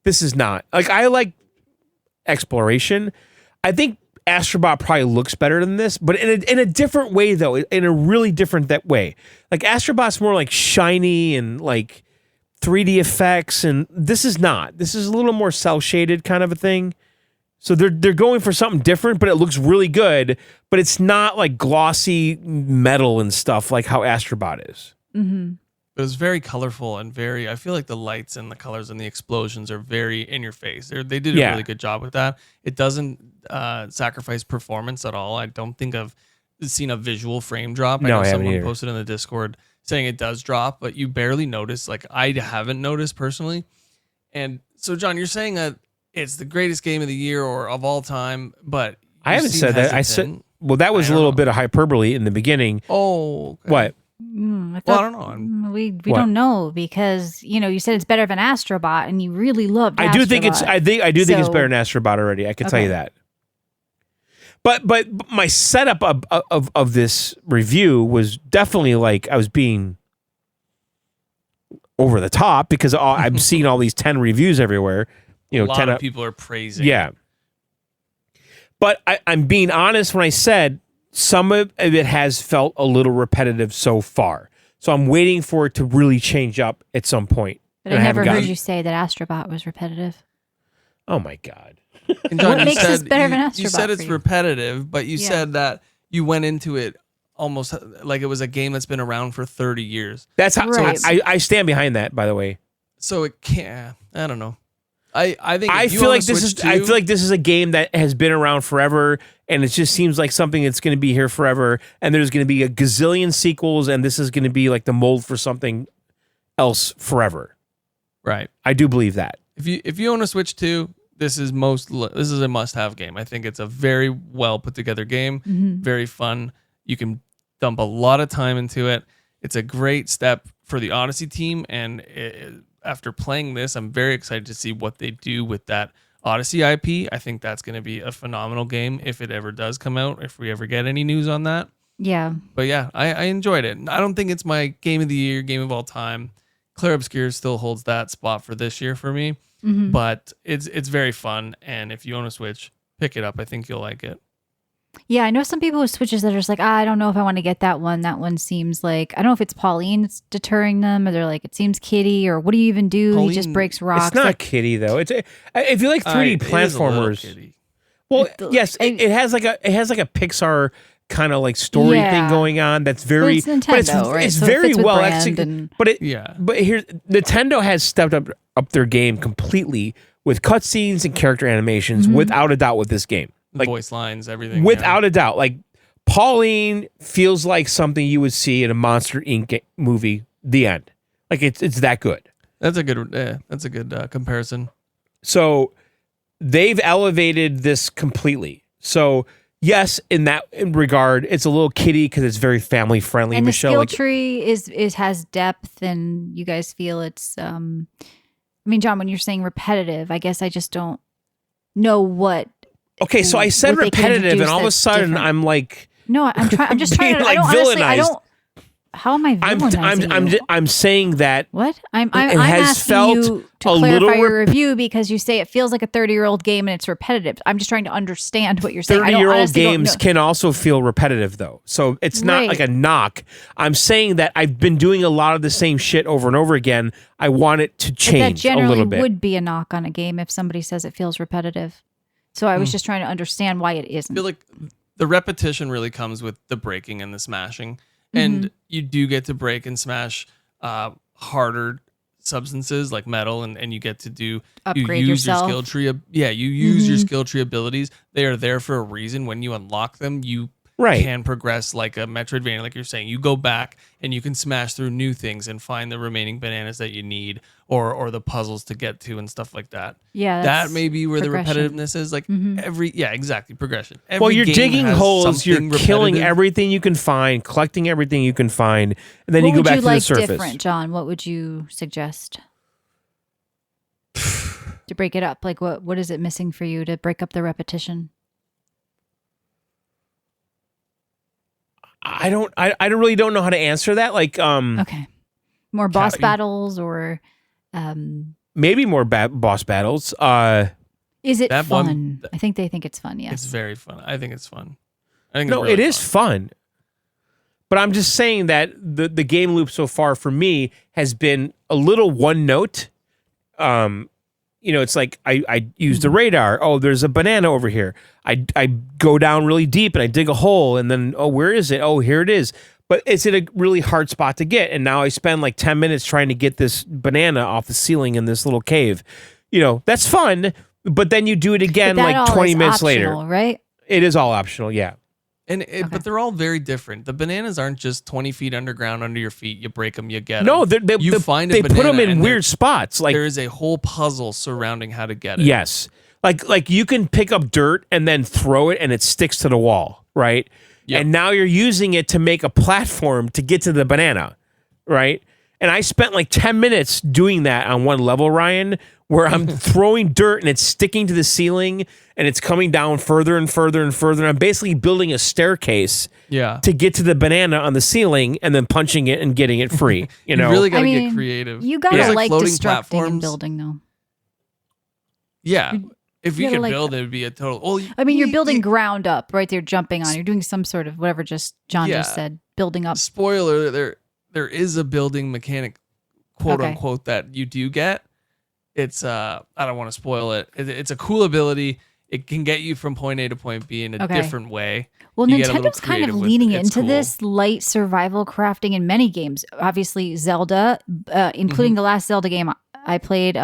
this is not. I like exploration. I think Astrobot probably looks better than this, but in a different way, though, in a really different way. Like Astrobot's more like shiny and like 3D effects, and this is not. This is a little more cel shaded kind of a thing. So they're going for something different, but it looks really good. But it's not like glossy metal and stuff like how Astrobot is. Mm-hmm. It was very colorful and I feel like the lights and the colors and the explosions are very in your face. They did a really good job with that. It doesn't sacrifice performance at all. I don't think I've seen a visual frame drop. I know someone posted in the Discord saying it does drop, but you barely notice. Like I haven't noticed personally. And so, John, you're saying that it's the greatest game of the year or of all time, but I haven't said that. I said, well, that was a little bit of hyperbole in the beginning. Oh, okay. What? I don't know. We don't know because you said it's better than Astrobot, and you really loved. I do think it's. I think it's better than Astrobot already. I can tell you that. But my setup of this review was definitely like I was being over the top because I'm seeing all these 10 reviews everywhere. A lot of people are praising. Yeah. But I'm being honest when I said some of it has felt a little repetitive so far. So I'm waiting for it to really change up at some point. But I never heard you say that Astrobot was repetitive. Oh my God. And John, what makes this better than Astrobot? You said it's repetitive, but you said that you went into it almost like it was a game that's been around for 30 years. That's how I stand behind that, by the way. So it can't. I don't know. I think I feel like this is a game that has been around forever, and it just seems like something that's going to be here forever. And there's going to be a gazillion sequels, and this is going to be like the mold for something else forever. Right. I do believe that. If you own a Switch 2, this is a must-have game. I think it's a very well put together game, very fun. You can dump a lot of time into it. It's a great step for the Odyssey team, and after playing this, I'm very excited to see what they do with that Odyssey IP. I think that's going to be a phenomenal game if it ever does come out, if we ever get any news on that. Yeah. But yeah, I enjoyed it. I don't think it's my game of the year, game of all time. Clair Obscur still holds that spot for this year for me, but it's very fun. And if you own a Switch, pick it up. I think you'll like it. Yeah, I know some people with Switches that are just like, I don't know if I want to get that one. That one seems like, I don't know if it's Pauline that's deterring them, or they're like, it seems kiddie, or what do you even do? Pauline, he just breaks rocks. It's not kiddie though. It's if you like 3D platformers. Well, yes, it has like a Pixar kind of like story thing going on. That's very, it's Nintendo, right? It's so very it well executed. But here Nintendo has stepped up their game completely with cutscenes and character animations, without a doubt, with this game. Like voice lines, everything. Without a doubt. Like Pauline feels like something you would see in a Monster Inc. movie. The end. Like it's that good. That's a good comparison. So they've elevated this completely. So yes, in regard, it's a little kiddie because it's very family friendly. And Michelle, the skill tree has depth, and you guys feel it's. I mean, John, when you're saying repetitive, I guess I just don't know what. Okay, so I said repetitive, and all of a sudden I'm like, no, I'm just trying to like villainized. How am I villainizing you? I'm saying that what I'm asking you to clarify your review because you say it feels like a 30-year-old game and it's repetitive. I'm just trying to understand what you're saying. 30-year-old games can also feel repetitive though, so it's not like a knock. I'm saying that I've been doing a lot of the same shit over and over again. I want it to change a little bit. That generally would be a knock on a game if somebody says it feels repetitive. So I was just trying to understand why it isn't. I feel like the repetition really comes with the breaking and the smashing. And you do get to break and smash harder substances like metal, and you get to upgrade use yourself. Your skill tree. You use your skill tree abilities. They are there for a reason. When you unlock them, you can progress like a Metroidvania, like you're saying. You go back and you can smash through new things and find the remaining bananas that you need, or the puzzles to get to and stuff like that. Yeah, that may be where the repetitiveness is. Like exactly, progression. Well, you're digging holes, you're killing everything you can find, collecting everything you can find, and then you go back to the surface. What would you like different, John? What would you suggest to break it up? Like, what is it missing for you to break up the repetition? I really don't know how to answer that. Like, okay, more boss battles or, maybe more boss battles. Is it That fun? one- I think they think it's fun. Yes. It's very fun. I think it's fun. I think No, it's really it is fun. But I'm just saying that the game loop so far for me has been a little one note. It's like I use the radar. Oh, there's a banana over here. I go down really deep and I dig a hole, and then, oh, where is it? Oh, here it is. But it's in a really hard spot to get. And now I spend like 10 minutes trying to get this banana off the ceiling in this little cave. That's fun. But then you do it again But that like all 20 is minutes later. optional, right? It is all optional, yeah. But they're all very different. The bananas aren't just 20 feet underground under your feet. You break them, you get them. No, they put them in weird spots. Like there is a whole puzzle surrounding how to get it. yes, like you can pick up dirt and then throw it, and it sticks to the wall, right? Yep. And now you're using it to make a platform to get to the banana, right? And I spent like 10 minutes doing that on one level, Ryan, where I'm throwing dirt and it's sticking to the ceiling and it's coming down further and further and further. And I'm basically building a staircase to get to the banana on the ceiling and then punching it and getting it free. You really got to get creative. You gotta There's, like floating destructing and platforms. building, though. Yeah. If you gotta could like build that. it, would be a total. Well, You're building ground up, right? They're jumping on. You're doing some sort of whatever. Just John just said, building up. Spoiler: there is a building mechanic, quote unquote, that you do get. It's I don't want to spoil it. It's a cool ability. It can get you from point A to point B in a different way. Well, You get a little Nintendo's kind of creative with leaning it. It's into cool. this light survival crafting in many games. Obviously, Zelda, including the last Zelda game I played,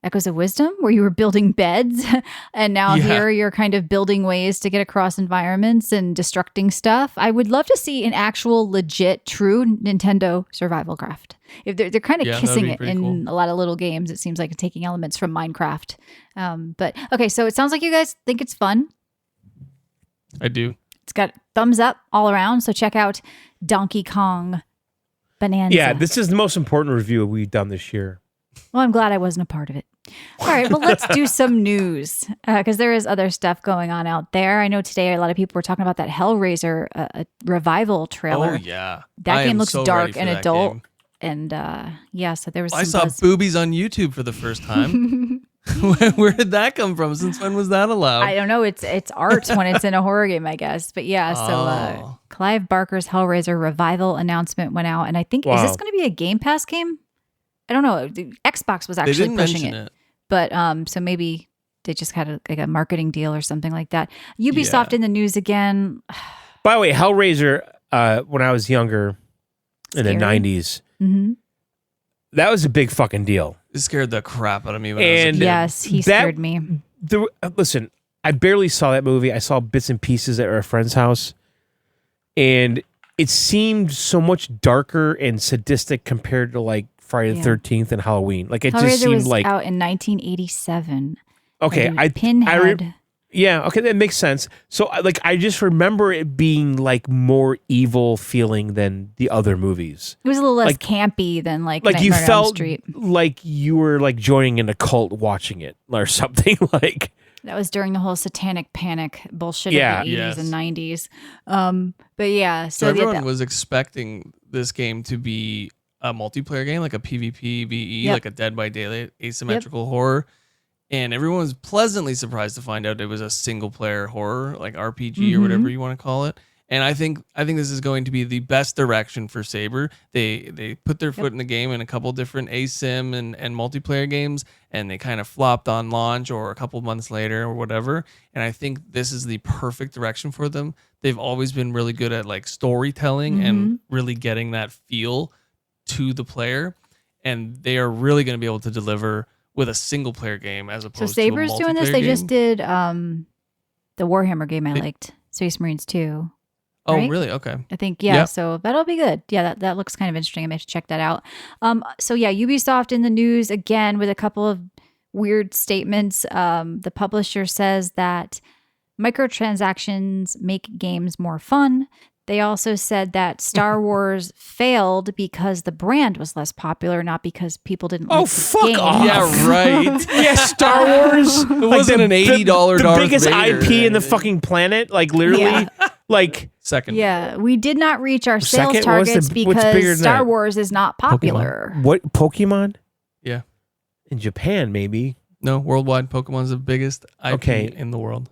Echoes of Wisdom, where you were building beds. And now here you're kind of building ways to get across environments and destructing stuff. I would love to see an actual, legit, true Nintendo survival craft. If they're kind of kissing it in a lot of little games, it seems like taking elements from Minecraft. But okay, so it sounds like you guys think it's fun. I do. It's got thumbs up all around. So check out Donkey Kong Bananza. Yeah, this is the most important review we've done this year. Well, I'm glad I wasn't a part of it. All right, well, let's do some news because there is other stuff going on out there. I know today a lot of people were talking about that Hellraiser revival trailer. Oh, yeah. That game looks so dark ready for and that adult. game. And so there was I some saw boobies on YouTube for the first time. Where did that come from? Since when was that allowed? I don't know. It's art when it's in a horror game, I guess. But yeah, so Clive Barker's Hellraiser revival announcement went out. And I think, is this going to be a Game Pass game? I don't know. The Xbox was actually pushing it. But so maybe they just had a marketing deal or something like that. Ubisoft in the news again. By the way, Hellraiser, when I was younger in the 90s, that was a big fucking deal. It scared the crap out of me when I was a kid. Yes, he scared me. Listen, I barely saw that movie. I saw bits and pieces at a friend's house. And it seemed so much darker and sadistic compared to like Friday the 13th and Halloween. Like it Hellraiser just seemed was like out in 1987. Okay, Pinhead. Yeah, okay, that makes sense. So I just remember it being like more evil feeling than the other movies. It was a little less campy than like you Nightmare on Elm felt Street. like you were like joining an occult watching it or something like. That was during the whole satanic panic bullshit Yeah. of the 80s and 90s. But yeah, So everyone was expecting this game to be a multiplayer game, like a PvP, like a Dead by Daylight asymmetrical horror. And everyone was pleasantly surprised to find out it was a single player horror, like RPG or whatever you want to call it. And I think this is going to be the best direction for Saber. They put their foot in the game in a couple different asym and multiplayer games, and they kind of flopped on launch or a couple months later or whatever. And I think this is the perfect direction for them. They've always been really good at like storytelling and really getting that feel to the player, and they are really going to be able to deliver with a single player game as opposed to a multiplayer game. So Saber's doing this. They just did the Warhammer game I liked, Space Marines 2. Oh, right? really? Okay. I think, so that'll be good. Yeah, that looks kind of interesting. I may have to check that out. So yeah, Ubisoft in the news again with a couple of weird statements. The publisher says that microtransactions make games more fun. They also said that Star Wars failed because the brand was less popular, not because people didn't like the game. Off. Yeah, right. Yeah, Star Wars. It wasn't an $80 the Darth biggest Vader. IP in the fucking planet. Like literally, like second. Yeah, we did not reach our sales Second? targets What's bigger because than Star that? Wars is not popular. Pokemon. What Pokemon? Yeah. In Japan, maybe. No, worldwide, Pokemon's the biggest IP in the world.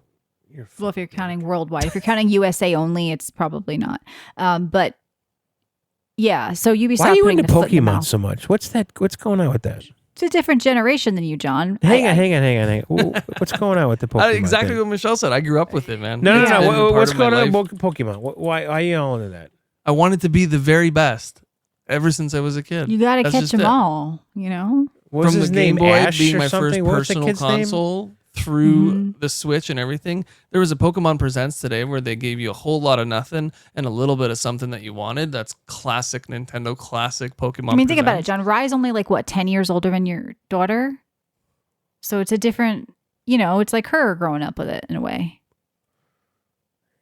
Well, if you're counting worldwide, if you're counting USA only, it's probably not. But yeah, so Ubisoft. Why are you into Pokemon so much? What's going on with that? It's a different generation than you, John. Hang on. What's going on with the Pokemon? Exactly thing? what Michelle said. I grew up with it, man. No. What's going on with Pokemon? Why are you all into that? I wanted to be the very best ever since I was a kid. You got to catch them all, you know? What's From his the name? Game Boy Ash being or my something? first personal console through the Switch and everything. There was a Pokemon Presents today where they gave you a whole lot of nothing and a little bit of something that you wanted. That's classic Nintendo, classic Pokemon. I mean, think about it, John. Rye's only like, 10 years older than your daughter? So it's a different, it's like her growing up with it in a way.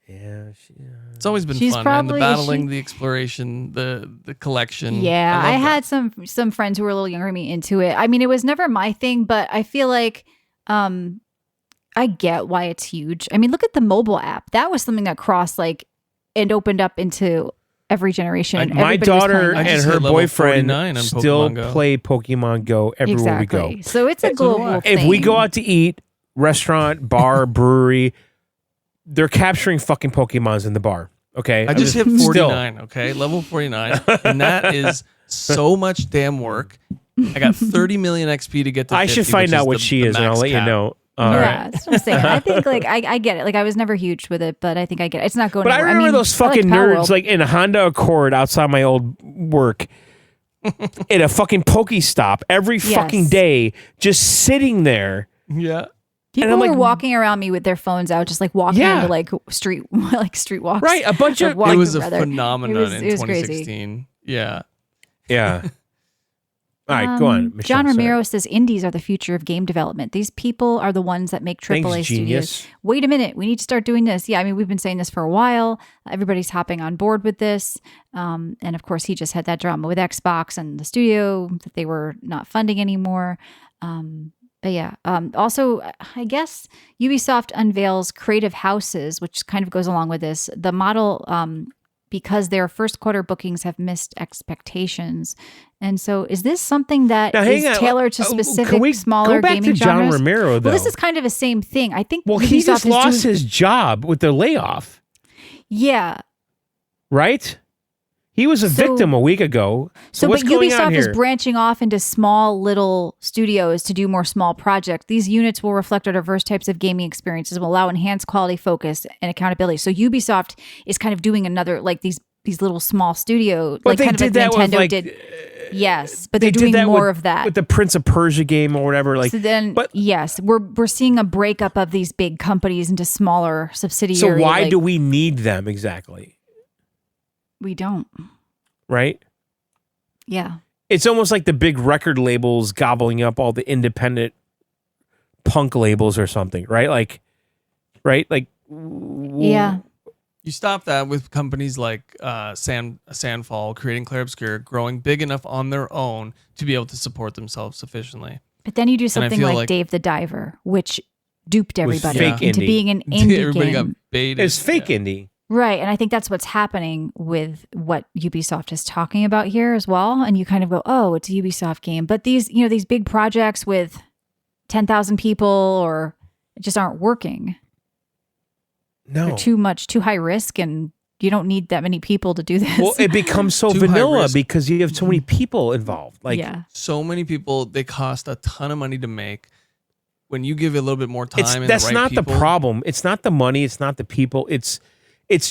Yeah, it's always been fun, man. The battling, the exploration, the collection. Yeah, I had some friends who were a little younger than me into it. I mean, it was never my thing, but I feel like I get why it's huge. I mean, look at the mobile app. That was something that crossed and opened up into every generation. My daughter and her boyfriend still Pokemon play Pokemon Go everywhere we go. So it's a global thing. If we go out to eat, restaurant, bar, brewery, they're capturing fucking Pokemons in the bar. Okay. I just hit 49. Okay. Level 49. And that is so much damn work. I got 30 million XP to get to 50, I should find out what she is and I'll let you know. That's what I'm saying. I think I get it. I was never huge with it, but I think I get it. It's not going But anywhere. I remember those fucking nerds in a Honda Accord outside my old work at a fucking Pokestop every fucking day, just sitting there. Yeah. People were walking around me with their phones out, just walking into street walks. Right, a bunch of. It was a phenomenon in 2016. Crazy. Yeah. Yeah. All right, go on, Michelle. John Romero says indies are the future of game development. These people are the ones that make AAA studios. Wait a minute, we need to start doing this. Yeah, I mean, we've been saying this for a while. Everybody's hopping on board with this. And of course, he just had that drama with Xbox and the studio that they were not funding anymore. But yeah, also, I guess Ubisoft unveils creative houses, which kind of goes along with this. The model, because their first quarter bookings have missed expectations. And so is this something that is tailored to specific smaller gaming genres? John Romero, though? Well, this is kind of the same thing. I think Ubisoft he just lost his job with the layoff. Yeah. Right? He was a victim a week ago. So what's going on here? Ubisoft is branching off into small little studios to do more small projects. These units will reflect our diverse types of gaming experiences, will allow enhanced quality, focus, and accountability. So Ubisoft is kind of doing another these little small studio, but they did that Nintendo with did. Yes, but they're doing more of that with the Prince of Persia game or whatever. So then, yes, we're seeing a breakup of these big companies into smaller subsidiaries. So why do we need them exactly? We don't. Right? Yeah. It's almost like the big record labels gobbling up all the independent punk labels or something, right? Yeah. You stop that with companies like Sandfall, creating Clair Obscur, growing big enough on their own to be able to support themselves sufficiently. But then you do something like Dave the Diver, which duped everybody into being an indie Everybody game. got baited. It's fake indie. Right. And I think that's what's happening with what Ubisoft is talking about here as well. And you kind of go, oh, it's a Ubisoft game. But these big projects with 10,000 people or just aren't working. No. They're too high risk, and you don't need that many people to do this. Well, it becomes so vanilla because you have so many people involved. So many people, they cost a ton of money to make. When you give it a little bit more time, that's not the problem. It's not the money. It's not the people. It's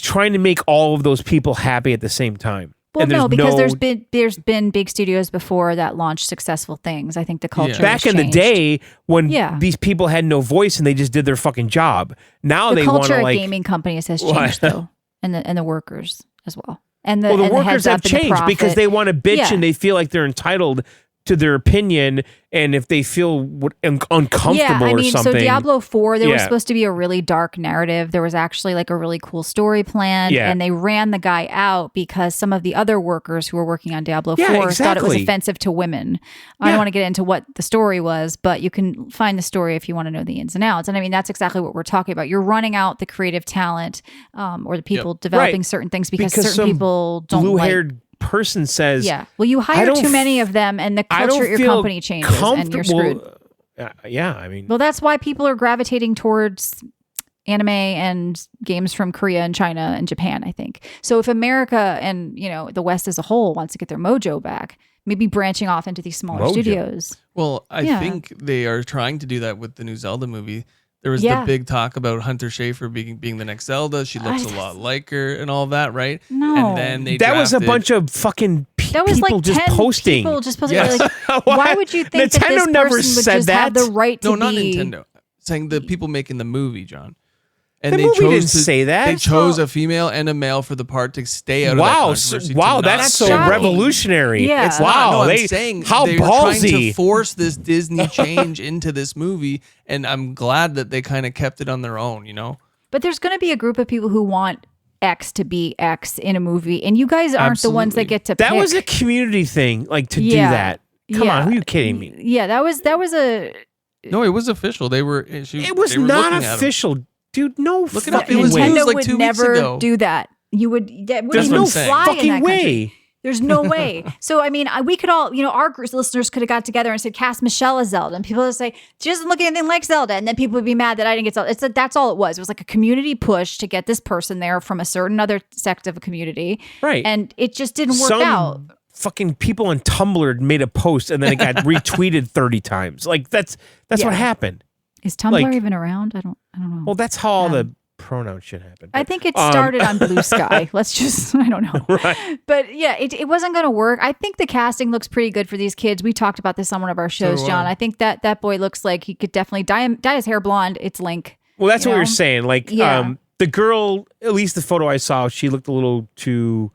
trying to make all of those people happy at the same time. Well, no, because there's been big studios before that launched successful things. I think the culture back in the day when these people had no voice and they just did their fucking job. Now they want to the culture of gaming companies has changed though, and the workers as well. And the workers have changed because they want to bitch and they feel like they're entitled to their opinion, and if they feel uncomfortable or something. So Diablo 4, there was supposed to be a really dark narrative. There was actually a really cool story planned, and they ran the guy out because some of the other workers who were working on Diablo 4 thought it was offensive to women. I don't want to get into what the story was, but you can find the story if you want to know the ins and outs. And I mean, that's exactly what we're talking about. You're running out the creative talent or the people developing certain things because certain people don't blue-haired person says, well, you hire too many of them and the culture at your company changes and you're screwed. yeah, I mean, Well, that's why people are gravitating towards anime and games from Korea and China and Japan, I think. So if America and, the West as a whole wants to get their mojo back, maybe branching off into these smaller studios. Well, I think they are trying to do that with the new Zelda movie. There was the big talk about Hunter Schafer being the next Zelda. She looks a lot like her and all that, right? No. And then they that was a bunch of fucking that was people like just 10 posting. people just posting. Yes. Like, why would you think that Nintendo this never person would said just have that. the right to No, be... not Nintendo. Saying the people making the movie, John. And The they movie chose didn't say that. They chose a female and a male for the part to stay out of that controversy. Wow, to not that's so shocking. revolutionary. Yeah. It's wow, not. No, they, I'm saying how they were trying to ballsy. force this Disney change into this movie, and I'm glad that they kind of kept it on their own, But there's going to be a group of people who want X to be X in a movie, and you guys aren't the ones that get to That pick. was a community thing, like to do that. Come on, who are you kidding me? Yeah, that was a... No, it was official. They were. It was they were not looking at 'em. official, dude. No Look it up. fucking It was way. news Nintendo like would 2 weeks never ago. do that. You would. That There's wouldn't no even saying. fly in fucking that country. way. There's no way. So, I mean, we could all, our listeners could have got together and said, cast Michelle as Zelda. And people would say, she doesn't look anything like Zelda. And then people would be mad that I didn't get Zelda. That's all it was. It was like a community push to get this person there from a certain other sect of a community. Right. And it just didn't work Some out. fucking people on Tumblr made a post and then it got retweeted 30 times. Like that's Yeah. what happened. Is Tumblr like- even around? I don't know. Well, that's how all the pronoun shit happened. I think it started on Blue Sky. Let's just, I don't know. Right. But yeah, it wasn't going to work. I think the casting looks pretty good for these kids. We talked about this on one of our shows, do John. I. I think that boy looks like he could definitely dye his hair blonde. It's Link. Well, that's You what know? you're saying. Like, Yeah. the girl, at least the photo I saw, she looked a little too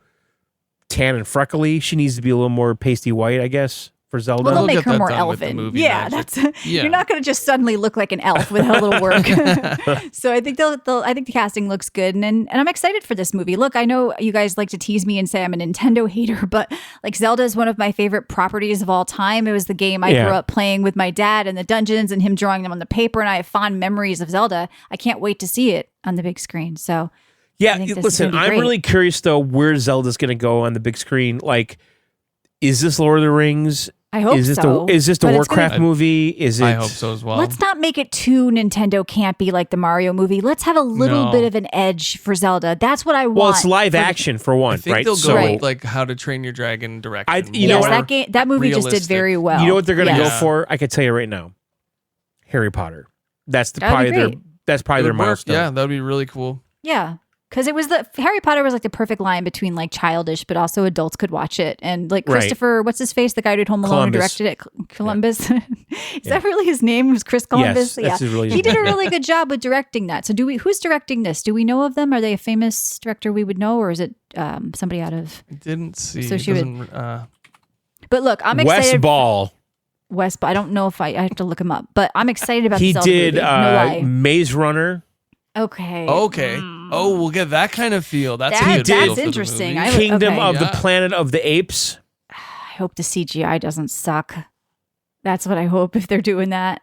tan and freckly. She needs to be a little more pasty white, I guess, for Zelda. Well, they'll We'll make get her that more done with the elven. movie Yeah, magic. Yeah. You're not going to just suddenly look like an elf with a little work. So I think I think the casting looks good, and I'm excited for this movie. Look, I know you guys like to tease me and say I'm a Nintendo hater, but like Zelda is one of my favorite properties of all time. It was the game I grew up playing with my dad in the dungeons and him drawing them on the paper, and I have fond memories of Zelda. I can't wait to see it on the big screen. So Yeah, I think this is listen, gonna be I'm great. really curious though where Zelda's going to go on the big screen. Like, is this Lord of the Rings? I hope is this so. is this the but it's Warcraft gonna- movie? Is it? I hope so as well. Let's not make it too Nintendo campy like the Mario movie. Let's have a little No. bit of an edge for Zelda. That's what I want. Well, it's live for- action for one, I think right? they'll So go Right. with, like How to Train Your Dragon direction. you know Yes, what? that movie just did realistic. very well. you know what they're going to Yes. go for? I can tell you right now. Harry Potter. That's That'd be probably their great. that's probably It their would work. milestone. Yeah, that would be really cool. Yeah. Because it was Harry Potter was like the perfect line between like childish, but also adults could watch it. And like Right. Christopher, what's his face? The guy who did Home Alone and Columbus. directed it. Columbus. Is that really his name? Was Chris Columbus? Yes, that's his really He did a name. really good job with directing that. So who's directing this? Do we know of them? Are they a famous director we would know? Or is it somebody out of... I didn't see. So it she would- doesn't, But look, I'm Wes excited. Ball. West, but I don't know if I have to look him up. But I'm excited about He the Zelda did movie. No lie. Maze Runner, Okay. Okay. Oh, we'll get that kind of feel. That's a That- good feel that's for the interesting. movie. I would- Kingdom okay. of the Yeah. Planet of the Apes. I hope the CGI doesn't suck. That's what I hope if they're doing that.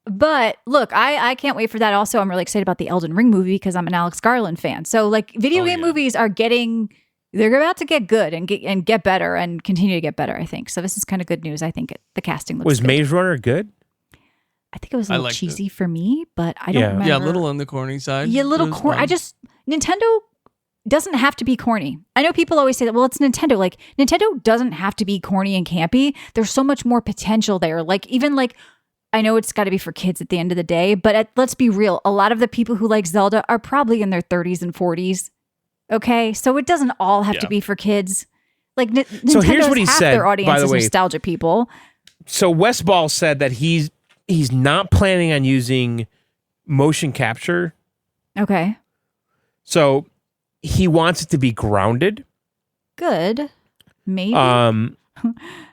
But look, I can't wait for that. Also, I'm really excited about the Elden Ring movie because I'm an Alex Garland fan. So like video game movies are they're about to get good and get better and continue to get better, I think. So this is kind of good news. I think the casting looks Was good. Maze Runner good? I think it was a I little liked cheesy for me, but I don't Yeah. remember. Yeah, a little on the corny side. Yeah, little It was corny. fun. Nintendo doesn't have to be corny. I know people always say that, well, it's Nintendo. Like, Nintendo doesn't have to be corny and campy. There's so much more potential there. Like, even like, I know it's got to be for kids at the end of the day, but let's be real. A lot of the people who like Zelda are probably in their 30s and 40s. Okay? So it doesn't all have to be for kids. Like, So Nintendo's here's what he half said, their by audience the is way. nostalgia people. So Wes Ball said that he's not planning on using motion capture. Okay. So he wants it to be grounded. Good. Maybe.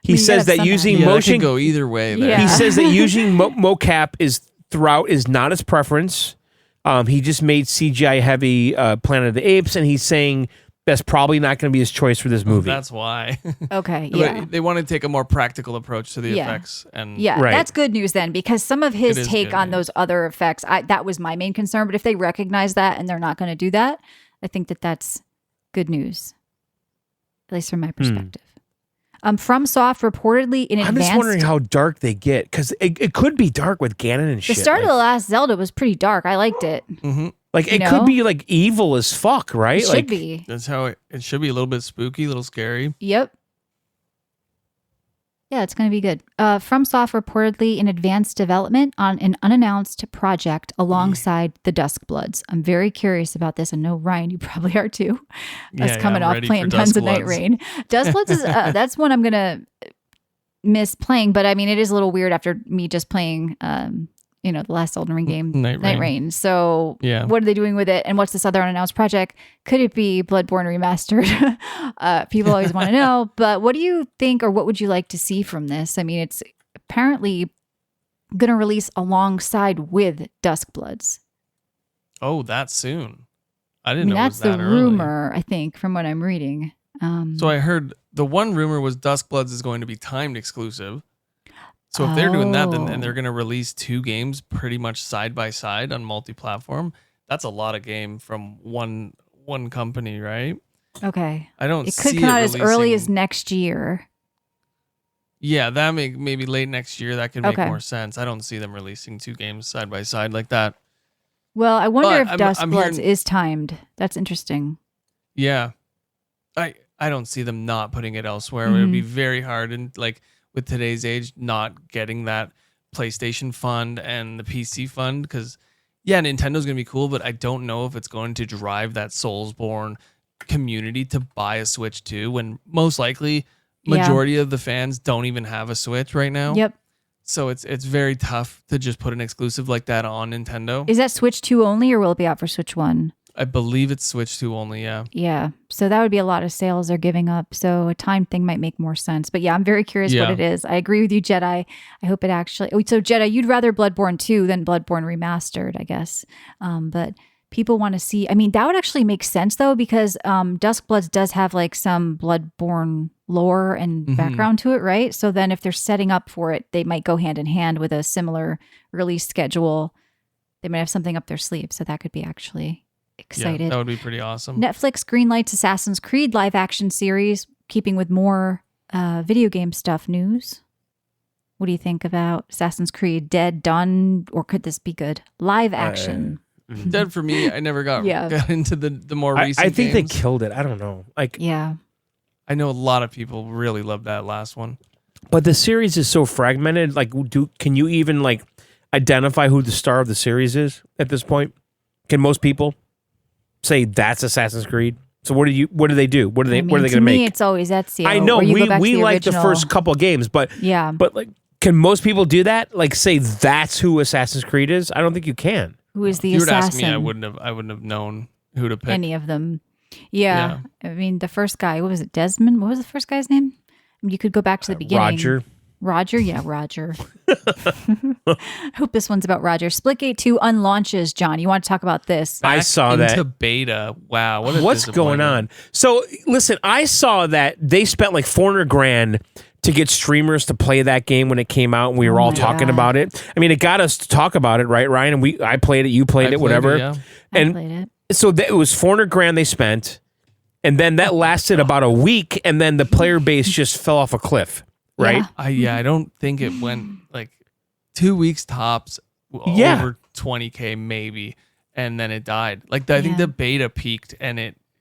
He you says gotta that have using yeah, that motion could go either way. There. Yeah. He says that using mocap is not his preference. He just made CGI heavy Planet of the Apes, and he's saying that's probably not going to be his choice for this movie. That's why. okay. But Yeah. they want to take a more practical approach to the Yeah. effects. And Yeah, Right. that's good news then, because some of It his is take good on news. those other effects, that was my main concern. But if they recognize that and they're not going to do that, I think that's good news, at least from my perspective. FromSoft reportedly in I'm advance. just wondering how dark they get, because it could be dark with Ganon and shit. The start of the last Zelda was pretty dark. I liked it. Mm-hmm. Like, it could be like evil as fuck, right? It should be. That's how it should be, a little bit spooky, a little scary. Yep. Yeah, it's going to be good. FromSoft reportedly in advanced development on an unannounced project alongside the Duskbloods. I'm very curious about this. I know, Ryan, you probably are too. Us coming off playing tons of Night Rain. Duskbloods is that's one I'm going to miss playing, but I mean, it is a little weird after me just playing the last Elden Ring game, Night Rain. So what are they doing with it? And what's this other unannounced project? Could it be Bloodborne remastered? People always want to know. But what do you think, or what would you like to see from this? I mean, it's apparently going to release alongside with Duskbloods. Oh, that soon? I didn't know that's it was that the early. rumor, I think, from what I'm reading. So I heard the one rumor was Duskbloods is going to be timed exclusive. So if they're doing that, then and they're going to release 2 games pretty much side by side on multi-platform. That's a lot of game from one company, right? Okay. I don't. It could come out as early as next year. Yeah, that maybe late next year. That could make more sense. I don't see them releasing 2 games side by side like that. Well, I wonder if Duskbloods is timed. That's interesting. Yeah, I don't see them not putting it elsewhere. It would be very hard, and like with today's age, not getting that PlayStation fund and the PC fund, because Nintendo's gonna be cool, but I don't know if it's going to drive that Soulsborne community to buy a Switch too, when most likely majority of the fans don't even have a Switch right now. Yep. So it's very tough to just put an exclusive like that on Nintendo. Is that Switch 2 only, or will it be out for Switch 1? I believe it's Switch 2 only, yeah. Yeah. So that would be a lot of sales they're giving up. So a time thing might make more sense. But yeah, I'm very curious what it is. I agree with you, Jedi. I hope it actually... So Jedi, you'd rather Bloodborne 2 than Bloodborne Remastered, I guess. But people want to see... I mean, that would actually make sense, though, because Duskbloods does have like some Bloodborne lore and background to it, right? So then if they're setting up for it, they might go hand in hand with a similar release schedule. They might have something up their sleeve. So that could be actually... excited. Yeah, that would be pretty awesome. Netflix greenlights Assassin's Creed live action series, keeping with more video game stuff news. What do you think about Assassin's Creed? Dead, done, or could this be good? Live action. Dead for me. I never got into the more recent I think games. they killed it. I don't know. I know a lot of people really loved that last one. But the series is so fragmented. Like, can you even like identify who the star of the series is at this point? Can most people say that's Assassin's Creed? So what do they do? What are they going to make? To me, it's always Ezio. I know we like the first couple games, but like, can most people do that? Like, say that's who Assassin's Creed is? I don't think you can. Who is the if you assassin? would ask me, I wouldn't have known who to pick. Any of them. Yeah. I mean, the first guy, what was it? Desmond? What was the first guy's name? I mean, you could go back to the beginning. Roger? Yeah, Roger. I hope this one's about Roger. Splitgate 2 unlaunches, John. You want to talk about this? I saw that. Into beta. Wow. What's going on? So, listen, I saw that they spent like $400,000 to get streamers to play that game when it came out, and we were all talking about it. I mean, it got us to talk about it, right, Ryan? And I played it, you played it, whatever. I played it. So it was $400,000 they spent, and then that lasted about a week, and then the player base just fell off a cliff. Right? I don't think it went like 2 weeks tops, over 20K maybe, and then it died. Like I think the beta peaked and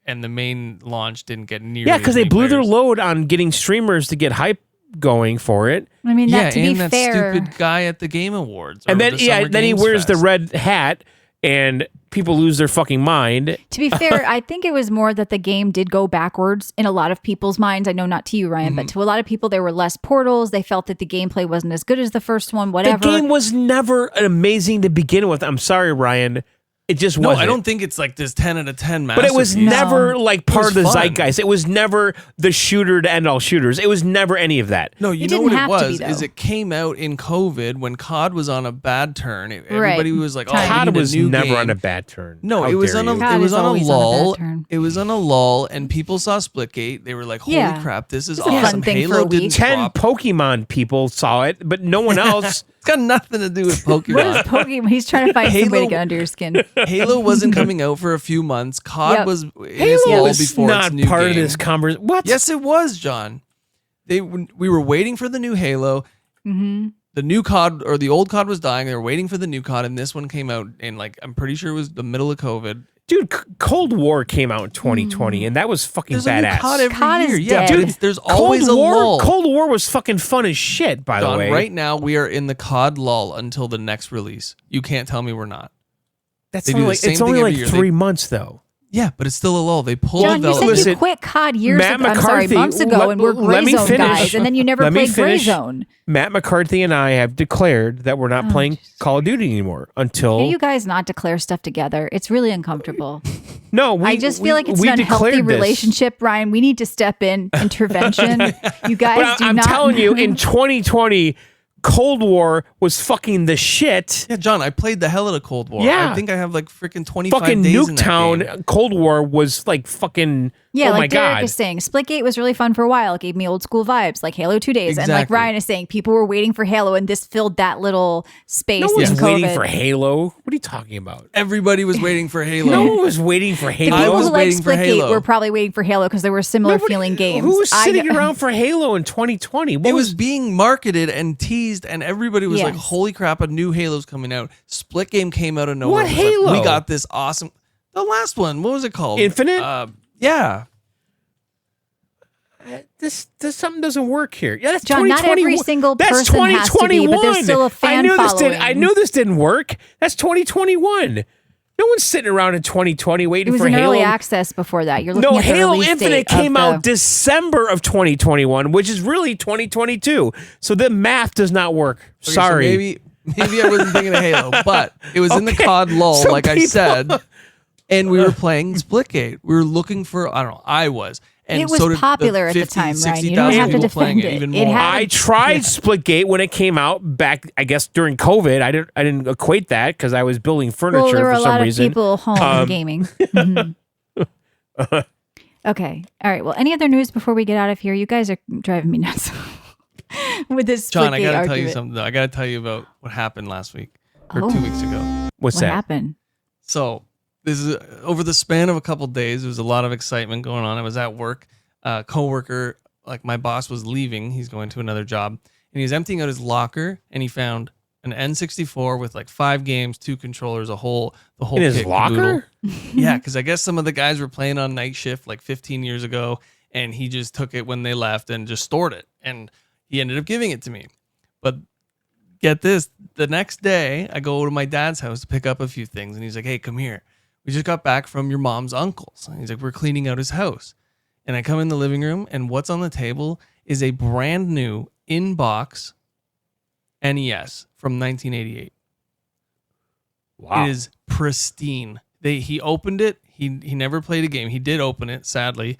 the main launch didn't get nearly. Yeah, because they blew their load on getting streamers to get hype going for it. I mean, to be that fair, stupid guy at the Game Awards, and then then he wears the red hat. And people lose their fucking mind. To be fair, I think it was more that the game did go backwards in a lot of people's minds. I know not to you, Ryan, but to a lot of people, there were less portals. They felt that the gameplay wasn't as good as the first one, whatever. The game was never amazing to begin with. I'm sorry, Ryan. It just wasn't. No, I don't think it's like this 10 out of 10 masterpiece. But it was never like part of the zeitgeist. It was never the shooter to end all shooters. It was never any of that. No, you know what it was? Is it came out in COVID when COD was on a bad turn. Everybody was like, COD was never on a bad turn. No, it was on a lull. It was on a lull, and people saw Splitgate. They were like, holy crap, this is awesome. Halo didn't 10 drop. Pokemon people saw it, but no one else. It's got nothing to do with Pokemon. What is Pokemon? He's trying to find somebody to get under your skin. Halo wasn't coming out for a few months. COD was Halo was before not its new part game. of this conversation. What? Yes, it was, John. we were waiting for the new Halo. Mm-hmm. The new COD or the old COD was dying. They were waiting for the new COD, and this one came out. And like, I'm pretty sure it was the middle of COVID. Dude, Cold War came out in 2020, and that was fucking There's badass. a new COD every COD year. is Yeah, dead. dude, there's always a lull. Cold War was fucking fun as shit, by the John, way. right now we are in the COD lull until the next release. You can't tell me we're not. That's They do only the like, same it's thing only every like year. 3 months, though. Yeah, but it's still a lull. They pull John, you said development. you quit COD years Matt ago. I'm sorry, McCarthy, months ago, and we're let Gray me Zone finish. guys, and then you never Let me played Gray finish. Zone. Matt McCarthy and I have declared that we're not playing Call of Duty anymore until. Can you guys not declare stuff together? It's really uncomfortable. No, I just feel like it's an unhealthy relationship, Ryan. We need to step in, intervention. You guys But I'm telling you, in 2020, Cold War was fucking the shit. Yeah, John, I played the hell out of Cold War. Yeah. I think I have like freaking 25 Fucking days in that game. Nuketown, Cold War was like fucking. Yeah, oh like my Derek god! is saying, Splitgate was really fun for a while. It gave me old school vibes, like Halo 2 days. And like Exactly. Ryan is saying, people were waiting for Halo, and this filled that little space No in one's COVID. waiting for Halo. What are you talking about? Everybody was waiting for Halo. No one was waiting for The Halo. people was who like waiting for Splitgate Halo. were probably waiting for Halo because they were similar feeling games. Who was sitting I- around for Halo in 2020? What It was being marketed and teased, and everybody was like, Yes. "Holy crap! A new Halo's coming out." Split Game came out of nowhere. What It was like, Halo? we got this awesome. The last one. What was it called? Infinite? Yeah. this something doesn't work here. Yeah, that's John, not 2021. every single That's person has to be, but there's still a fan I knew following. I knew this didn't work. That's 2021. No one's sitting around in 2020 It waiting was for in Halo. early access before that. You're looking No, at the Halo release Infinite date came of out December of 2021, which is really 2022. So the math does not work. Okay, so Sorry. maybe I wasn't thinking of Halo, but it was in the Okay, COD lull, so like I people- said, and we were playing Splitgate. We were looking for I was. And It was so did popular at the 50, time, Ryan. 60,000 You don't have to people playing defend it. even It more. had- I tried Splitgate when it came out back, I guess during COVID. I didn't equate that because I was building furniture Well, there were for a some lot reason. of people home gaming. Mhm. Okay. All right. Well, any other news before we get out of here? You guys are driving me nuts with this John, I Splitgate gotta tell you argument. something. Though. I gotta tell you about what happened last week or Oh. 2 weeks ago. What's What that? happened? So this is over the span of a couple days. There was a lot of excitement going on. I was at work. Coworker, like my boss, was leaving. He's going to another job, and he was emptying out his locker, and he found an N64 with like 5 games, 2 controllers, the whole In his kit and caboodle. locker? Yeah, because I guess some of the guys were playing on night shift like 15 years ago, and he just took it when they left and just stored it, and he ended up giving it to me. But get this, the next day I go to my dad's house to pick up a few things, and he's like, "Hey, come here. We just got back from your mom's uncle's." And he's like, "We're cleaning out his house." And I come in the living room, and what's on the table is a brand new in-box NES from 1988. Wow. It is pristine. He opened it. He never played a game. He did open it, sadly.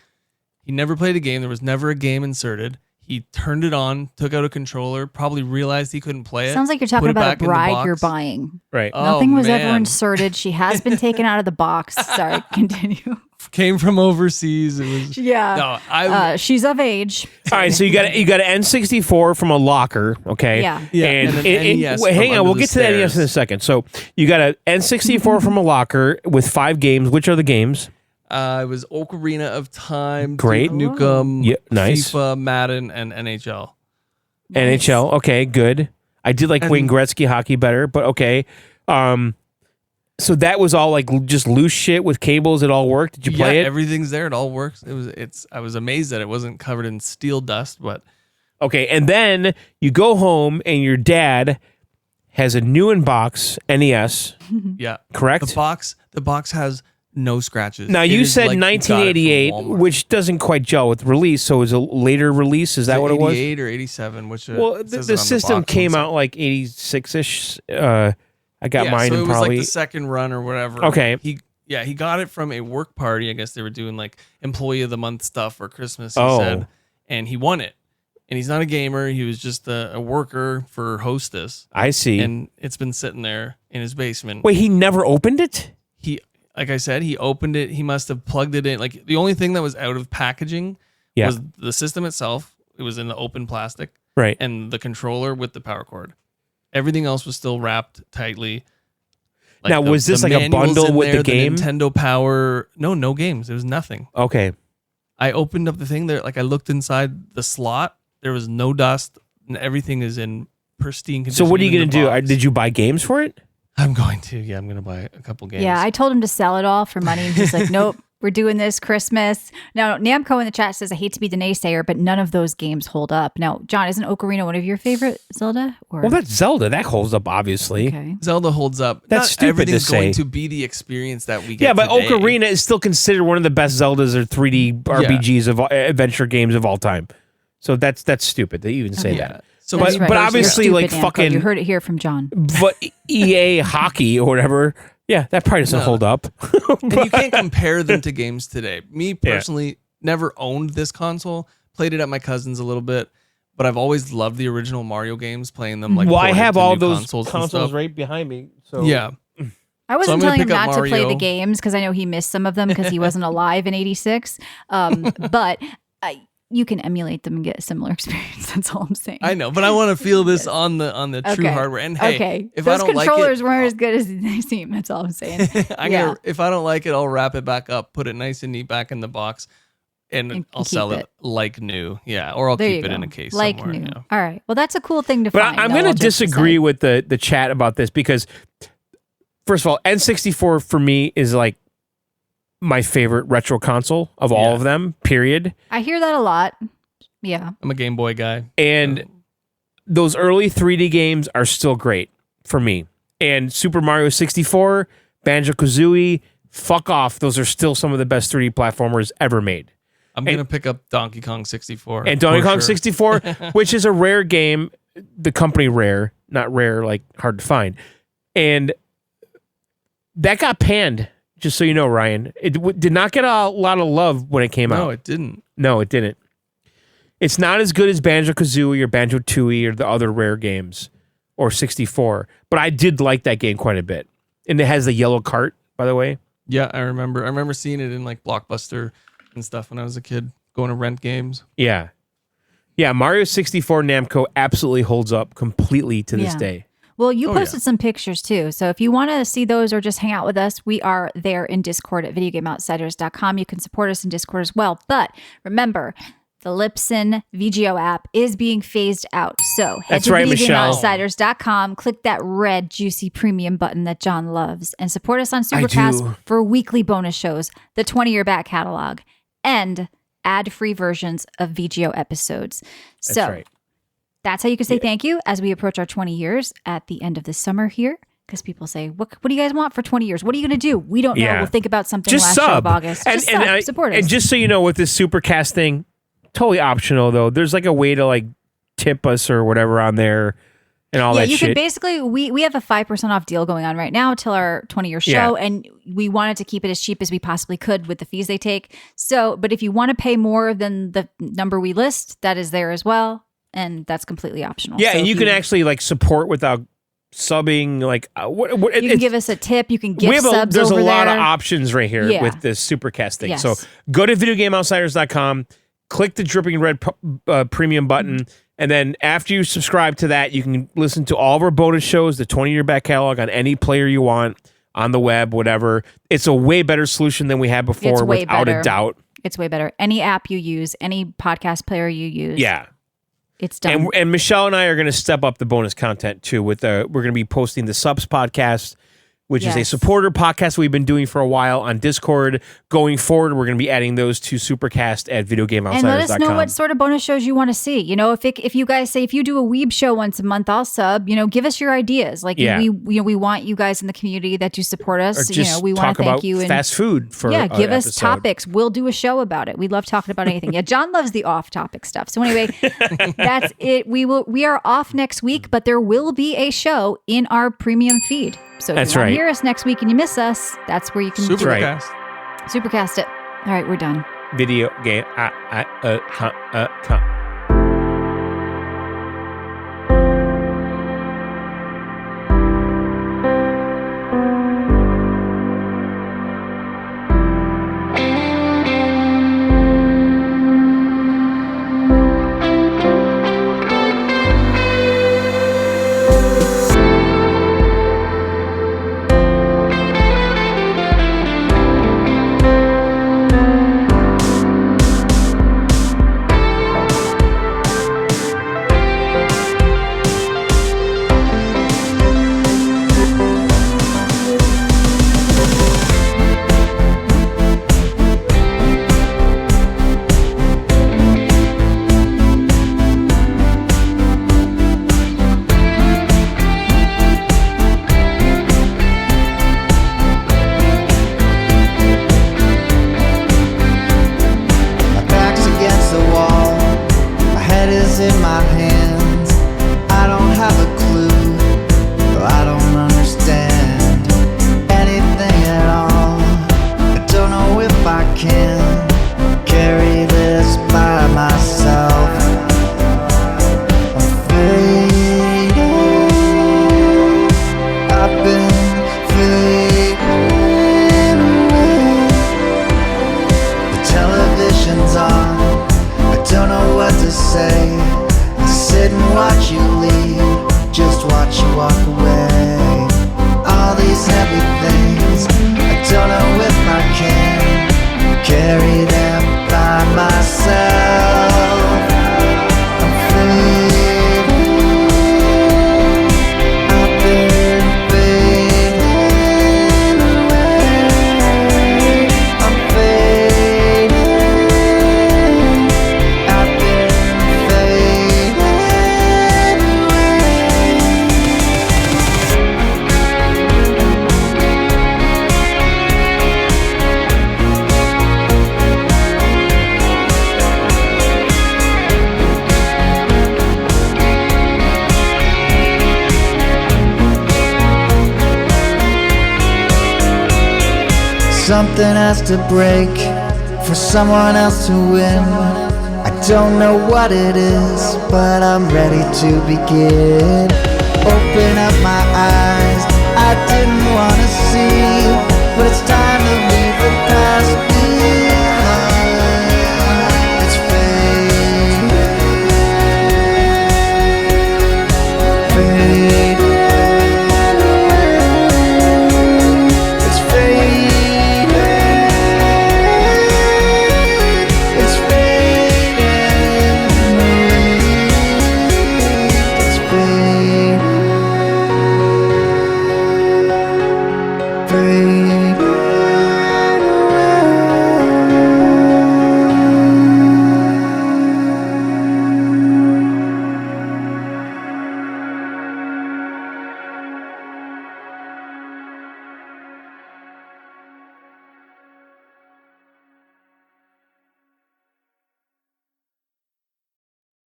He never played a game. There was never a game inserted. He turned it on, took out a controller, probably realized he couldn't play it. Sounds like you're put talking it about a back in the bride you're box. buying. Right. Oh, Nothing was ever man. inserted. She has been taken out of the box. Sorry, continue. Came from overseas. It was Yeah. no. I She's of age. All right, so you got an N64 from a locker, okay? Yeah. Yeah, And, and an NES wait, hang from on, we'll under get the to the NES in a stairs. second. So you got an N64 from a locker with 5 games. Which are the games? it was Ocarina of Time, Great. Duke Nukem, Yeah, nice. FIFA, Madden, and NHL. NHL. Okay, good. I did like And- Wayne Gretzky hockey better, but okay. So that was all like just loose shit with cables. It all worked. Did you play it? Everything's there. It all works. I was amazed that it wasn't covered in steel dust, but Okay, and then you go home and your dad has a new in-box NES, yeah. correct? The box has no scratches. Now It you is said like you got it from 1988, Walmart. which doesn't quite gel with release. So it was a later release. Is that what it was? 88 or 87? Which Well, it the says it on system box. came One out like 86-ish. I got yeah, mine so in it was probably. like the second run or whatever. Okay. He got it from a work party. I guess they were doing like employee of the month stuff for Christmas. He Oh. said, and he won it. And he's not a gamer. He was just a worker for Hostess. I see. And it's been sitting there in his basement. Wait, he never opened it? Like I said, he opened it. He must have plugged it in. Like the only thing that was out of packaging Yeah. was the system itself. It was in the open plastic Right. and the controller with the power cord. Everything else was still wrapped tightly. Like Now, was this like a manuals bundle in with the there, game? Nintendo Power. No games. There was nothing. Okay. I opened up the thing there. Like I looked inside the slot There was no dust, and everything is in pristine condition. So what are you going to do? Did you buy games for it? I'm going to. Yeah, I'm going to buy a couple games. Yeah, I told him to sell it all for money. And he's like, nope, we're doing this Christmas. Now, Namco in the chat says, I hate to be the naysayer, but none of those games hold up. Now, John, isn't Ocarina one of your favorite Zelda? Or? Well, that's Zelda. That holds up, obviously. Okay. Zelda holds up. That's Not stupid everything's to say. going to be the experience that we get. Yeah, but today. Ocarina is still considered one of the best Zeldas or 3D RPGs of adventure games of all time. So that's stupid that you even say that. So That's right. but You're obviously, stupid, like Namco. fucking. You heard it here from John. But EA hockey or whatever, yeah, that probably doesn't hold up. And you can't compare them to games today. Me personally, never owned this console. Played it at my cousin's a little bit, but I've always loved the original Mario games. Playing them like. Well, I have all those consoles right behind me. So yeah. I wasn't gonna telling him pick up not to play Mario. the games because I know he missed some of them because he wasn't alive in '86. But you can emulate them and get a similar experience. That's all I'm saying. I know, but I want to feel this on the true hardware. And hey, if those I don't like controllers it, weren't as good as they seem. That's all I'm saying. if I don't like it, I'll wrap it back up, put it nice and neat back in the box, and I'll sell it like new. Yeah, or I'll There keep you it go. in a case like somewhere. new. Yeah. All right. Well, that's a cool thing to But find. I'm though, going to all jokes disagree aside. with the chat about this because, first of all, N64 for me is like my favorite retro console of all of them, period. I hear that a lot. Yeah. I'm a Game Boy guy. And those early 3D games are still great for me. And Super Mario 64, Banjo-Kazooie, fuck off. Those are still some of the best 3D platformers ever made. I'm going to pick up Donkey Kong 64. And Donkey for Kong sure. 64, which is a rare game, the company Rare, not rare, like hard to find. And that got panned, just so you know, Ryan. It did not get a lot of love when it came out. No, it didn't. No, it didn't. It's not as good as Banjo-Kazooie or Banjo-Tooie or the other Rare games or 64, but I did like that game quite a bit. And it has the yellow cart, by the way. Yeah, I remember seeing it in like Blockbuster and stuff when I was a kid, going to rent games. Yeah. Yeah, Mario 64 Namco absolutely holds up completely to this day. Well, you posted some pictures too. So if you want to see those or just hang out with us, we are there in Discord at videogameoutsiders.com. You can support us in Discord as well. But remember, the Lipson VGO app is being phased out. So head to videogameoutsiders.com, click that red juicy premium button that John loves, and support us on Supercast for weekly bonus shows, the 20-year back catalog, and ad-free versions of VGO episodes. That's how you can say thank you as we approach our 20 years at the end of the summer here. Because people say, what do you guys want for 20 years? What are you going to do? We don't know. We'll think about something just last sub. show of August. Just support us. And just so you know, with this Supercast thing, totally optional though. There's like a way to like tip us or whatever on there and all that you shit. could basically, we have a 5% off deal going on right now till our 20-year show. And we wanted to keep it as cheap as we possibly could with the fees they take. So, but if you want to pay more than the number we list, that is there as well. And that's completely optional. Yeah, so and you can actually like support without subbing. Like, you can give us a tip. You can gift subs There's over a lot there. of options right here with this Supercast thing. Yes. So go to videogameoutsiders.com, click the dripping red premium button, and then after you subscribe to that, you can listen to all of our bonus shows, the 20-year back catalog on any player you want on the web, whatever. It's a way better solution than we had before, without a doubt. It's way better. Any app you use, any podcast player you use. Yeah. It's done. And Michelle and I are going to step up the bonus content too. We're going to be posting the Subs podcast, which is a supporter podcast we've been doing for a while on Discord. Going forward, we're going to be adding those to Supercast at videogameoutsiders.com. And let us know what sort of bonus shows you want to see. You know, if you guys say, if you do a weeb show once a month, I'll sub. You know, give us your ideas. Like we want you guys in the community that do support us. Or just we want to thank you. And fast food for give us episode. topics. We'll do a show about it. We love talking about anything. Yeah, John loves the off-topic stuff. So anyway, that's it. We are off next week, but there will be a show in our premium feed. So if you want to hear us next week and you miss us, that's where you can Supercast it. All right, we're done. Video game. Something has to break for someone else to win. I don't know what it is, but I'm ready to begin. Open up my eyes, I didn't want